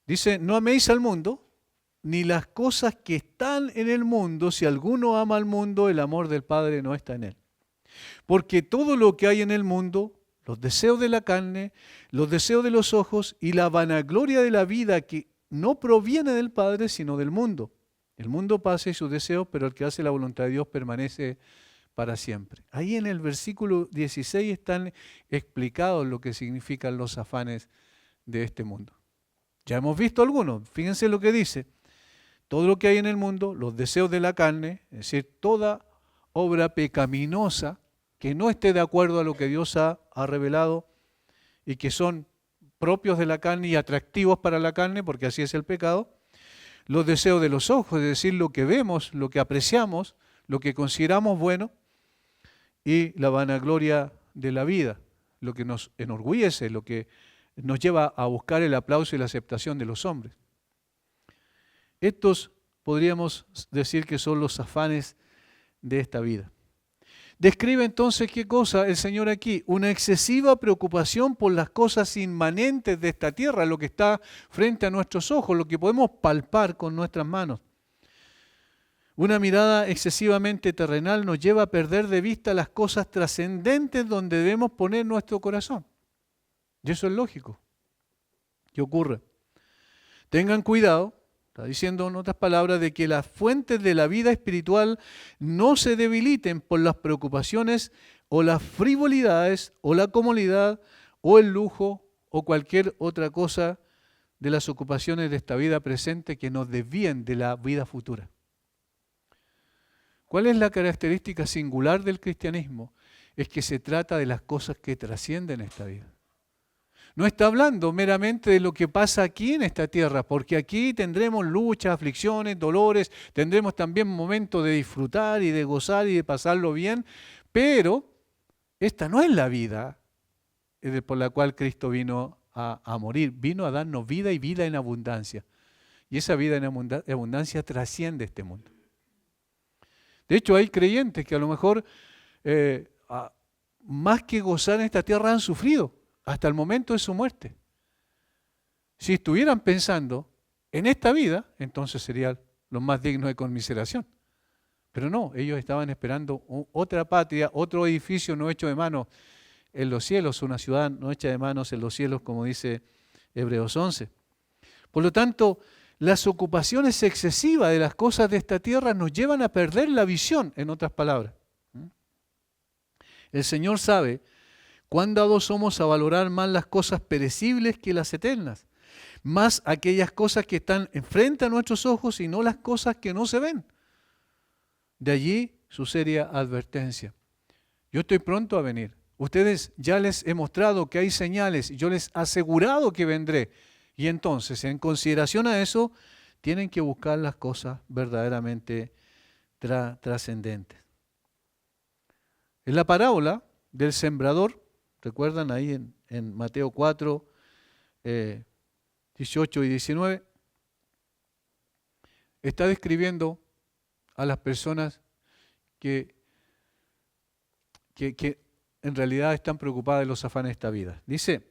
Dice, no améis al mundo, ni las cosas que están en el mundo. Si alguno ama al mundo, el amor del Padre no está en él. Porque todo lo que hay en el mundo, los deseos de la carne, los deseos de los ojos y la vanagloria de la vida que no proviene del Padre, sino del mundo. El mundo pasa y sus deseos, pero el que hace la voluntad de Dios permanece para siempre. Ahí en el versículo 16 están explicados lo que significan los afanes de este mundo. Ya hemos visto algunos, fíjense lo que dice. Todo lo que hay en el mundo, los deseos de la carne, es decir, toda obra pecaminosa que no esté de acuerdo a lo que Dios ha revelado y que son propios de la carne y atractivos para la carne, porque así es el pecado. Los deseos de los ojos, es decir, lo que vemos, lo que apreciamos, lo que consideramos bueno, y la vanagloria de la vida, lo que nos enorgullece, lo que nos lleva a buscar el aplauso y la aceptación de los hombres. Estos podríamos decir que son los afanes de esta vida. Describe entonces qué cosa el Señor aquí, una excesiva preocupación por las cosas inmanentes de esta tierra, lo que está frente a nuestros ojos, lo que podemos palpar con nuestras manos. Una mirada excesivamente terrenal nos lleva a perder de vista las cosas trascendentes donde debemos poner nuestro corazón. Y eso es lógico. ¿Qué ocurre? Tengan cuidado. Está diciendo en otras palabras de que las fuentes de la vida espiritual no se debiliten por las preocupaciones o las frivolidades o la comodidad o el lujo o cualquier otra cosa de las ocupaciones de esta vida presente que nos desvíen de la vida futura. ¿Cuál es la característica singular del cristianismo? Es que se trata de las cosas que trascienden esta vida. No está hablando meramente de lo que pasa aquí en esta tierra, porque aquí tendremos luchas, aflicciones, dolores, tendremos también momentos de disfrutar y de gozar y de pasarlo bien, pero esta no es la vida por la cual Cristo vino a morir, vino a darnos vida y vida en abundancia. Y esa vida en abundancia trasciende este mundo. De hecho, hay creyentes que a lo mejor más que gozar en esta tierra han sufrido hasta el momento de su muerte. Si estuvieran pensando en esta vida, entonces serían los más dignos de conmiseración. Pero no, ellos estaban esperando otra patria, otro edificio no hecho de manos en los cielos, una ciudad no hecha de manos en los cielos, como dice Hebreos 11. Por lo tanto, las ocupaciones excesivas de las cosas de esta tierra nos llevan a perder la visión, en otras palabras. El Señor sabe cuán dados somos a valorar más las cosas perecibles que las eternas, más aquellas cosas que están enfrente a nuestros ojos y no las cosas que no se ven. De allí su seria advertencia. Yo estoy pronto a venir. Ustedes ya les he mostrado que hay señales, yo les he asegurado que vendré. Y entonces, en consideración a eso, tienen que buscar las cosas verdaderamente trascendentes. En la parábola del sembrador, recuerdan ahí en Mateo 4, 18 y 19, está describiendo a las personas que en realidad están preocupadas de los afanes de esta vida. Dice,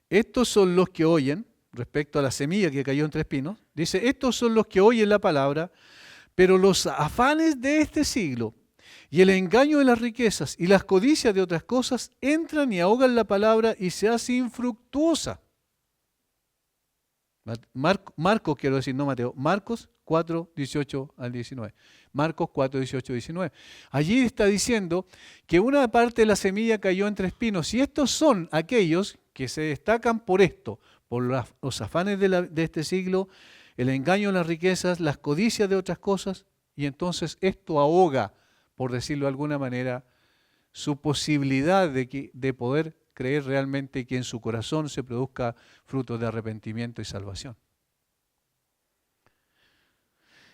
estos son los que oyen, respecto a la semilla que cayó entre espinos, dice, estos son los que oyen la palabra, pero los afanes de este siglo y el engaño de las riquezas y las codicias de otras cosas entran y ahogan la palabra y se hace infructuosa. Marcos, quiero decir, no Mateo, Marcos 4, 18 al 19. Marcos 4, 18, 19. Allí está diciendo que una parte de la semilla cayó entre espinos y estos son aquellos que se destacan por esto, por los afanes de este siglo, el engaño de las riquezas, las codicias de otras cosas, y entonces esto ahoga, por decirlo de alguna manera, su posibilidad de poder creer realmente que en su corazón se produzca frutos de arrepentimiento y salvación.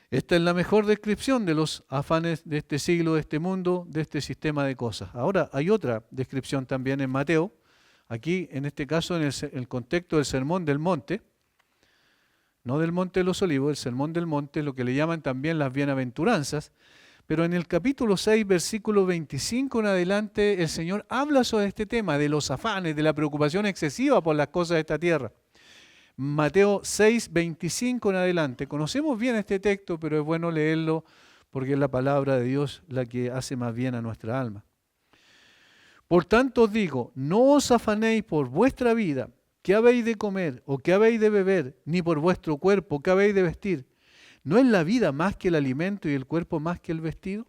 Esta es la mejor descripción de los afanes de este siglo, de este mundo, de este sistema de cosas. Ahora hay otra descripción también en Mateo, aquí en este caso en el contexto del Sermón del Monte, no del Monte de los Olivos, el Sermón del Monte, lo que le llaman también las bienaventuranzas, pero en el capítulo 6, versículo 25 en adelante, el Señor habla sobre este tema de los afanes, de la preocupación excesiva por las cosas de esta tierra. Mateo 6, 25 en adelante. Conocemos bien este texto, pero es bueno leerlo porque es la palabra de Dios la que hace más bien a nuestra alma. Por tanto os digo, no os afanéis por vuestra vida, qué habéis de comer o qué habéis de beber, ni por vuestro cuerpo, qué habéis de vestir. ¿No es la vida más que el alimento y el cuerpo más que el vestido?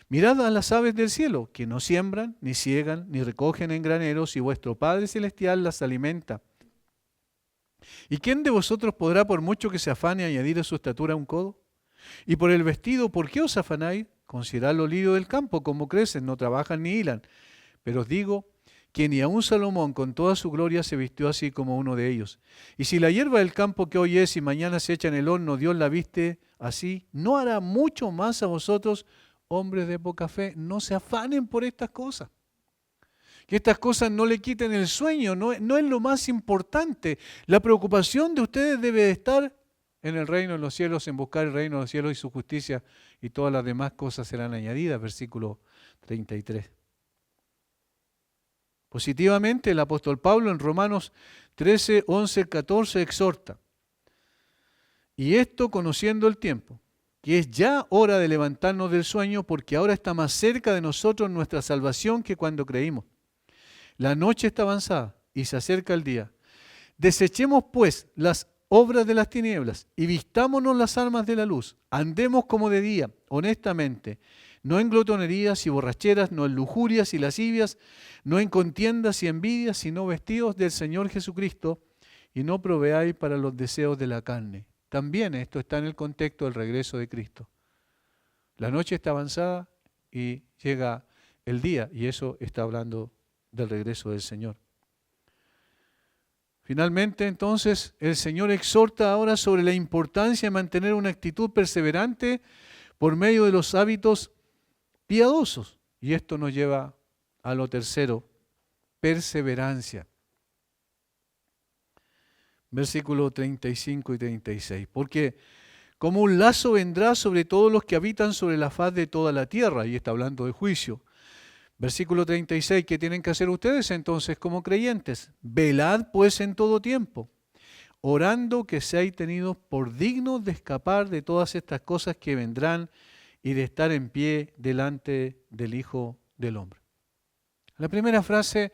Mirad a las aves del cielo, que no siembran, ni ciegan, ni recogen en graneros, y vuestro Padre Celestial las alimenta. ¿Y quién de vosotros podrá, por mucho que se afane, añadir a su estatura un codo? Y por el vestido, ¿por qué os afanáis? Considerad los lirios del campo, cómo crecen, no trabajan ni hilan. Pero os digo que ni aun Salomón con toda su gloria se vistió así como uno de ellos. Y si la hierba del campo que hoy es y mañana se echa en el horno, Dios la viste así, ¿no hará mucho más a vosotros, hombres de poca fe? No se afanen por estas cosas. Que estas cosas no le quiten el sueño, no es lo más importante. La preocupación de ustedes debe de estar en el reino de los cielos, en buscar el reino de los cielos y su justicia, y todas las demás cosas serán añadidas, versículo 33. Positivamente, el apóstol Pablo en Romanos 13, 11, 14 exhorta, y esto conociendo el tiempo, que es ya hora de levantarnos del sueño, porque ahora está más cerca de nosotros nuestra salvación que cuando creímos. La noche está avanzada y se acerca el día. Desechemos pues las obras de las tinieblas y vistámonos las armas de la luz. Andemos como de día, honestamente, no en glotonerías y borracheras, no en lujurias y lascivias, no en contiendas y envidias, sino vestidos del Señor Jesucristo, y no proveáis para los deseos de la carne. También esto está en el contexto del regreso de Cristo. La noche está avanzada y llega el día, y eso está hablando del regreso del Señor. Finalmente, entonces, el Señor exhorta ahora sobre la importancia de mantener una actitud perseverante por medio de los hábitos piadosos. Y esto nos lleva a lo tercero, perseverancia. Versículos 35 y 36. Porque como un lazo vendrá sobre todos los que habitan sobre la faz de toda la tierra. Y está hablando de juicio. Versículo 36. ¿Qué tienen que hacer ustedes entonces como creyentes? Velad pues en todo tiempo, orando que seáis tenidos por dignos de escapar de todas estas cosas que vendrán y de estar en pie delante del Hijo del Hombre. La primera frase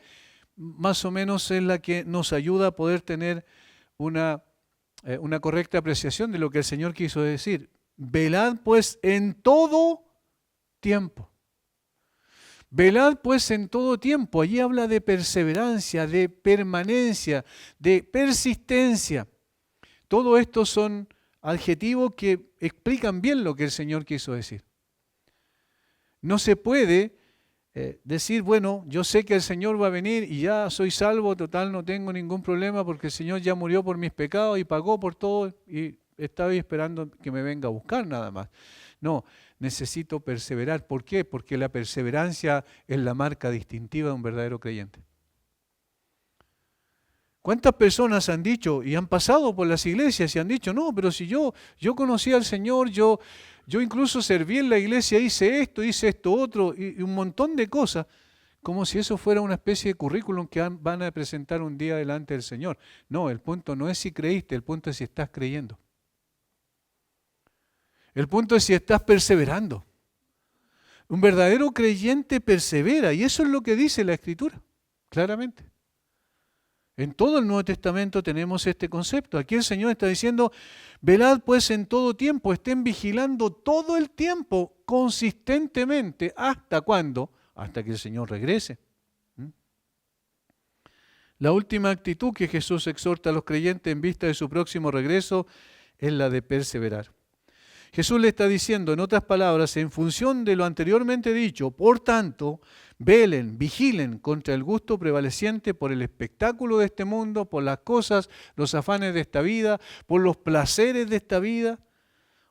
más o menos es la que nos ayuda a poder tener una correcta apreciación de lo que el Señor quiso decir. Velad pues en todo tiempo. Velad pues en todo tiempo. Allí habla de perseverancia, de permanencia, de persistencia. Todo esto son adjetivos que explican bien lo que el Señor quiso decir. No se puede decir, bueno, yo sé que el Señor va a venir y ya soy salvo, total, no tengo ningún problema porque el Señor ya murió por mis pecados y pagó por todo y estaba esperando que me venga a buscar nada más. No, necesito perseverar. ¿Por qué? Porque la perseverancia es la marca distintiva de un verdadero creyente. ¿Cuántas personas han dicho y han pasado por las iglesias y han dicho, no, pero si yo conocí al Señor, yo incluso serví en la iglesia, hice esto otro y un montón de cosas, como si eso fuera una especie de currículum que van a presentar un día delante del Señor? No, el punto no es si creíste, el punto es si estás creyendo. El punto es si estás perseverando. Un verdadero creyente persevera y eso es lo que dice la Escritura, claramente. En todo el Nuevo Testamento tenemos este concepto. Aquí el Señor está diciendo, velad pues en todo tiempo, estén vigilando todo el tiempo, consistentemente. ¿Hasta cuándo? Hasta que el Señor regrese. La última actitud que Jesús exhorta a los creyentes en vista de su próximo regreso es la de perseverar. Jesús le está diciendo, en otras palabras, en función de lo anteriormente dicho, por tanto, velen, vigilen contra el gusto prevaleciente por el espectáculo de este mundo, por las cosas, los afanes de esta vida, por los placeres de esta vida.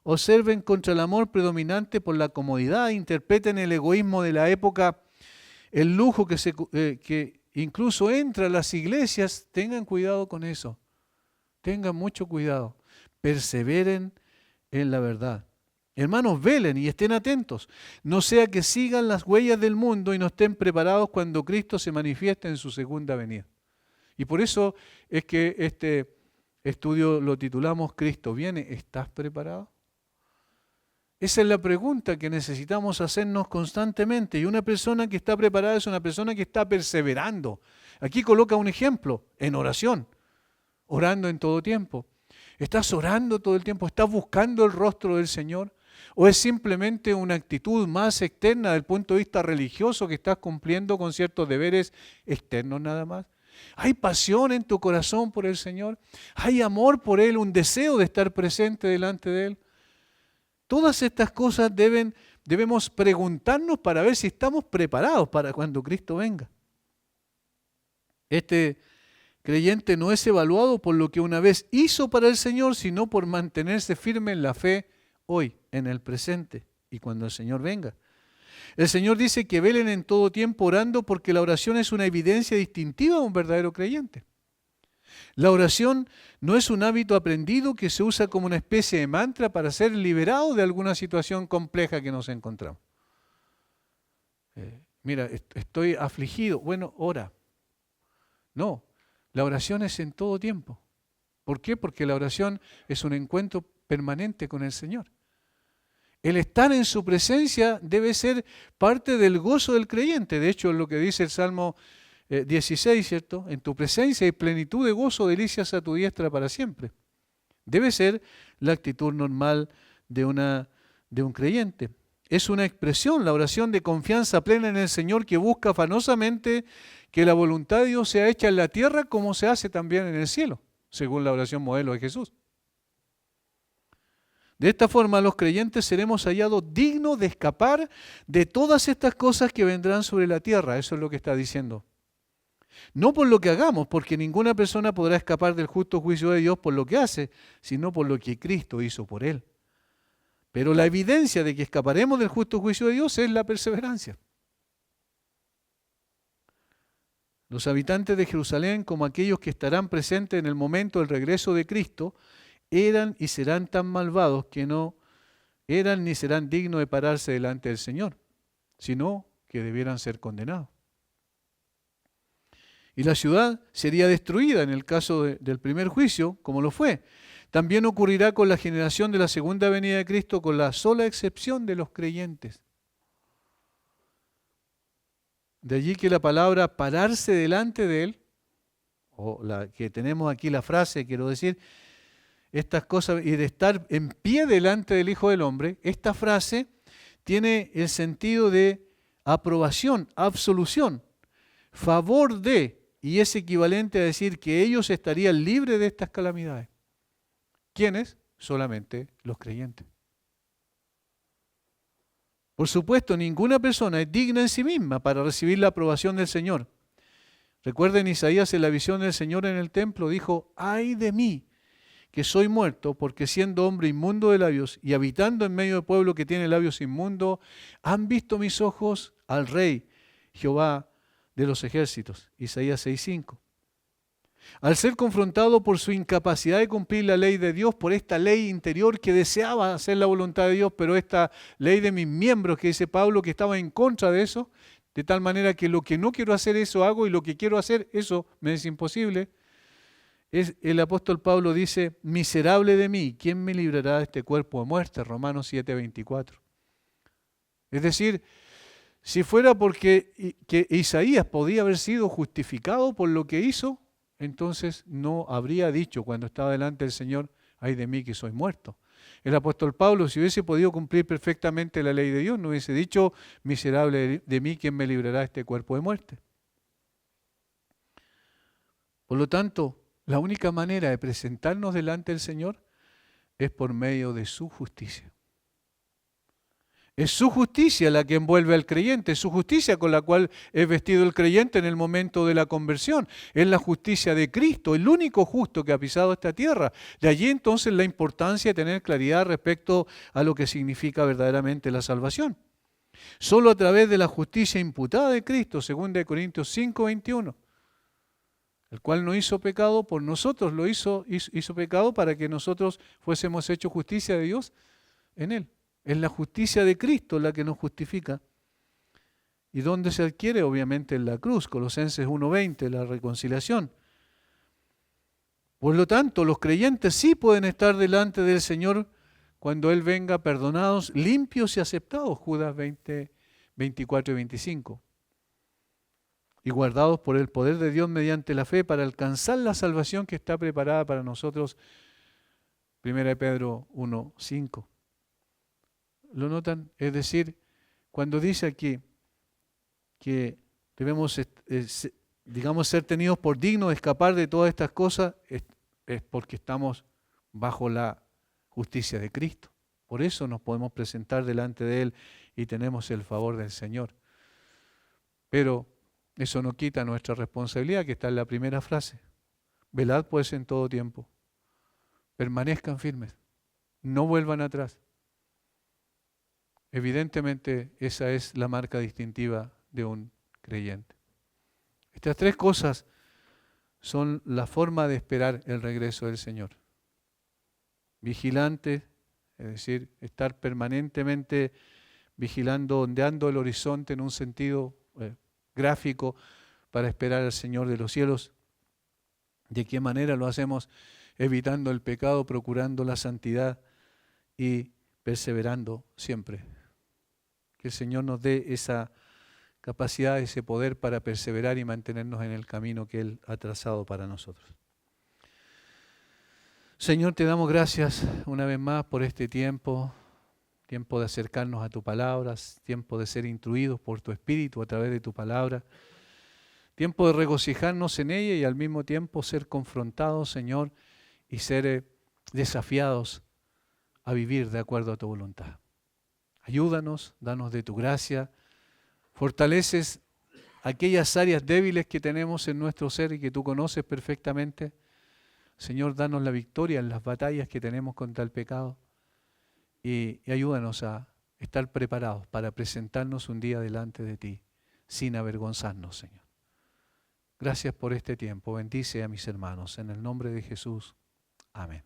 Observen contra el amor predominante por la comodidad, interpreten el egoísmo de la época, el lujo que incluso entra a las iglesias. Tengan cuidado con eso, tengan mucho cuidado, perseveren en la verdad. Hermanos, velen y estén atentos, no sea que sigan las huellas del mundo y no estén preparados cuando Cristo se manifieste en su segunda venida. Y por eso es que este estudio lo titulamos Cristo viene. ¿Estás preparado? Esa es la pregunta que necesitamos hacernos constantemente. Y una persona que está preparada es una persona que está perseverando. Aquí coloca un ejemplo, en oración, orando en todo tiempo. ¿Estás orando todo el tiempo? ¿Estás buscando el rostro del Señor? ¿O es simplemente una actitud más externa desde el punto de vista religioso que estás cumpliendo con ciertos deberes externos nada más? ¿Hay pasión en tu corazón por el Señor? ¿Hay amor por Él, un deseo de estar presente delante de Él? Todas estas cosas debemos preguntarnos para ver si estamos preparados para cuando Cristo venga. Este creyente no es evaluado por lo que una vez hizo para el Señor, sino por mantenerse firme en la fe hoy, en el presente y cuando el Señor venga. El Señor dice que velen en todo tiempo orando porque la oración es una evidencia distintiva de un verdadero creyente. La oración no es un hábito aprendido que se usa como una especie de mantra para ser liberado de alguna situación compleja que nos encontramos. Mira, estoy afligido. Bueno, ora. No. La oración es en todo tiempo. ¿Por qué? Porque la oración es un encuentro permanente con el Señor. El estar en su presencia debe ser parte del gozo del creyente. De hecho, es lo que dice el Salmo 16, ¿cierto? En tu presencia hay plenitud de gozo, delicias a tu diestra para siempre. Debe ser la actitud normal de un creyente. Es una expresión, la oración de confianza plena en el Señor que busca afanosamente que la voluntad de Dios sea hecha en la tierra como se hace también en el cielo, según la oración modelo de Jesús. De esta forma los creyentes seremos hallados dignos de escapar de todas estas cosas que vendrán sobre la tierra. Eso es lo que está diciendo. No por lo que hagamos, porque ninguna persona podrá escapar del justo juicio de Dios por lo que hace, sino por lo que Cristo hizo por él. Pero la evidencia de que escaparemos del justo juicio de Dios es la perseverancia. Los habitantes de Jerusalén, como aquellos que estarán presentes en el momento del regreso de Cristo, eran y serán tan malvados que no eran ni serán dignos de pararse delante del Señor, sino que debieran ser condenados. Y la ciudad sería destruida en el caso del primer juicio, como lo fue. También ocurrirá con la generación de la segunda venida de Cristo, con la sola excepción de los creyentes. De allí que la palabra pararse delante de Él, o la que tenemos aquí la frase, quiero decir, estas cosas, y de estar en pie delante del Hijo del Hombre, esta frase tiene el sentido de aprobación, absolución, favor de, y es equivalente a decir que ellos estarían libres de estas calamidades. ¿Quiénes? Solamente los creyentes. Por supuesto, ninguna persona es digna en sí misma para recibir la aprobación del Señor. Recuerden, Isaías en la visión del Señor en el templo dijo: ay de mí, que soy muerto, porque siendo hombre inmundo de labios y habitando en medio de pueblo que tiene labios inmundos, han visto mis ojos al Rey, Jehová de los ejércitos. Isaías 6:5. Al ser confrontado por su incapacidad de cumplir la ley de Dios, por esta ley interior que deseaba hacer la voluntad de Dios, pero esta ley de mis miembros que dice Pablo que estaba en contra de eso, de tal manera que lo que no quiero hacer eso hago y lo que quiero hacer eso me es imposible. El apóstol Pablo dice: miserable de mí, ¿quién me librará de este cuerpo de muerte? Romanos 7:24. Es decir, si fuera porque que Isaías podía haber sido justificado por lo que hizo, entonces no habría dicho cuando estaba delante del Señor: ay de mí que soy muerto. El apóstol Pablo, si hubiese podido cumplir perfectamente la ley de Dios, no hubiese dicho: miserable de mí, ¿quién me librará de este cuerpo de muerte? Por lo tanto, la única manera de presentarnos delante del Señor es por medio de su justicia. Es su justicia la que envuelve al creyente, es su justicia con la cual es vestido el creyente en el momento de la conversión. Es la justicia de Cristo, el único justo que ha pisado esta tierra. De allí entonces la importancia de tener claridad respecto a lo que significa verdaderamente la salvación. Solo a través de la justicia imputada de Cristo, 2 Corintios 5:21, el cual no hizo pecado por nosotros, hizo pecado para que nosotros fuésemos hechos justicia de Dios en Él. Es la justicia de Cristo la que nos justifica. ¿Y dónde se adquiere? Obviamente en la cruz, Colosenses 1:20, la reconciliación. Por lo tanto, los creyentes sí pueden estar delante del Señor cuando Él venga perdonados, limpios y aceptados, Judas 20:24 y 25. Y guardados por el poder de Dios mediante la fe para alcanzar la salvación que está preparada para nosotros, 1 Pedro 1:5. ¿Lo notan? Es decir, cuando dice aquí que debemos, digamos, ser tenidos por dignos de escapar de todas estas cosas, es porque estamos bajo la justicia de Cristo. Por eso nos podemos presentar delante de Él y tenemos el favor del Señor. Pero eso no quita nuestra responsabilidad, que está en la primera frase. Velad pues en todo tiempo. Permanezcan firmes. No vuelvan atrás. Evidentemente esa es la marca distintiva de un creyente. Estas tres cosas son la forma de esperar el regreso del Señor. Vigilante, es decir, estar permanentemente vigilando, ondeando el horizonte en un sentido gráfico para esperar al Señor de los cielos. ¿De qué manera lo hacemos? Evitando el pecado, procurando la santidad y perseverando siempre. Que el Señor nos dé esa capacidad, ese poder para perseverar y mantenernos en el camino que Él ha trazado para nosotros. Señor, te damos gracias una vez más por este tiempo de acercarnos a tu palabra, tiempo de ser instruidos por tu Espíritu a través de tu palabra, tiempo de regocijarnos en ella y al mismo tiempo ser confrontados, Señor, y ser desafiados a vivir de acuerdo a tu voluntad. Ayúdanos, danos de tu gracia, fortalece aquellas áreas débiles que tenemos en nuestro ser y que tú conoces perfectamente. Señor, danos la victoria en las batallas que tenemos contra el pecado y ayúdanos a estar preparados para presentarnos un día delante de ti, sin avergonzarnos, Señor. Gracias por este tiempo. Bendice a mis hermanos. En el nombre de Jesús. Amén.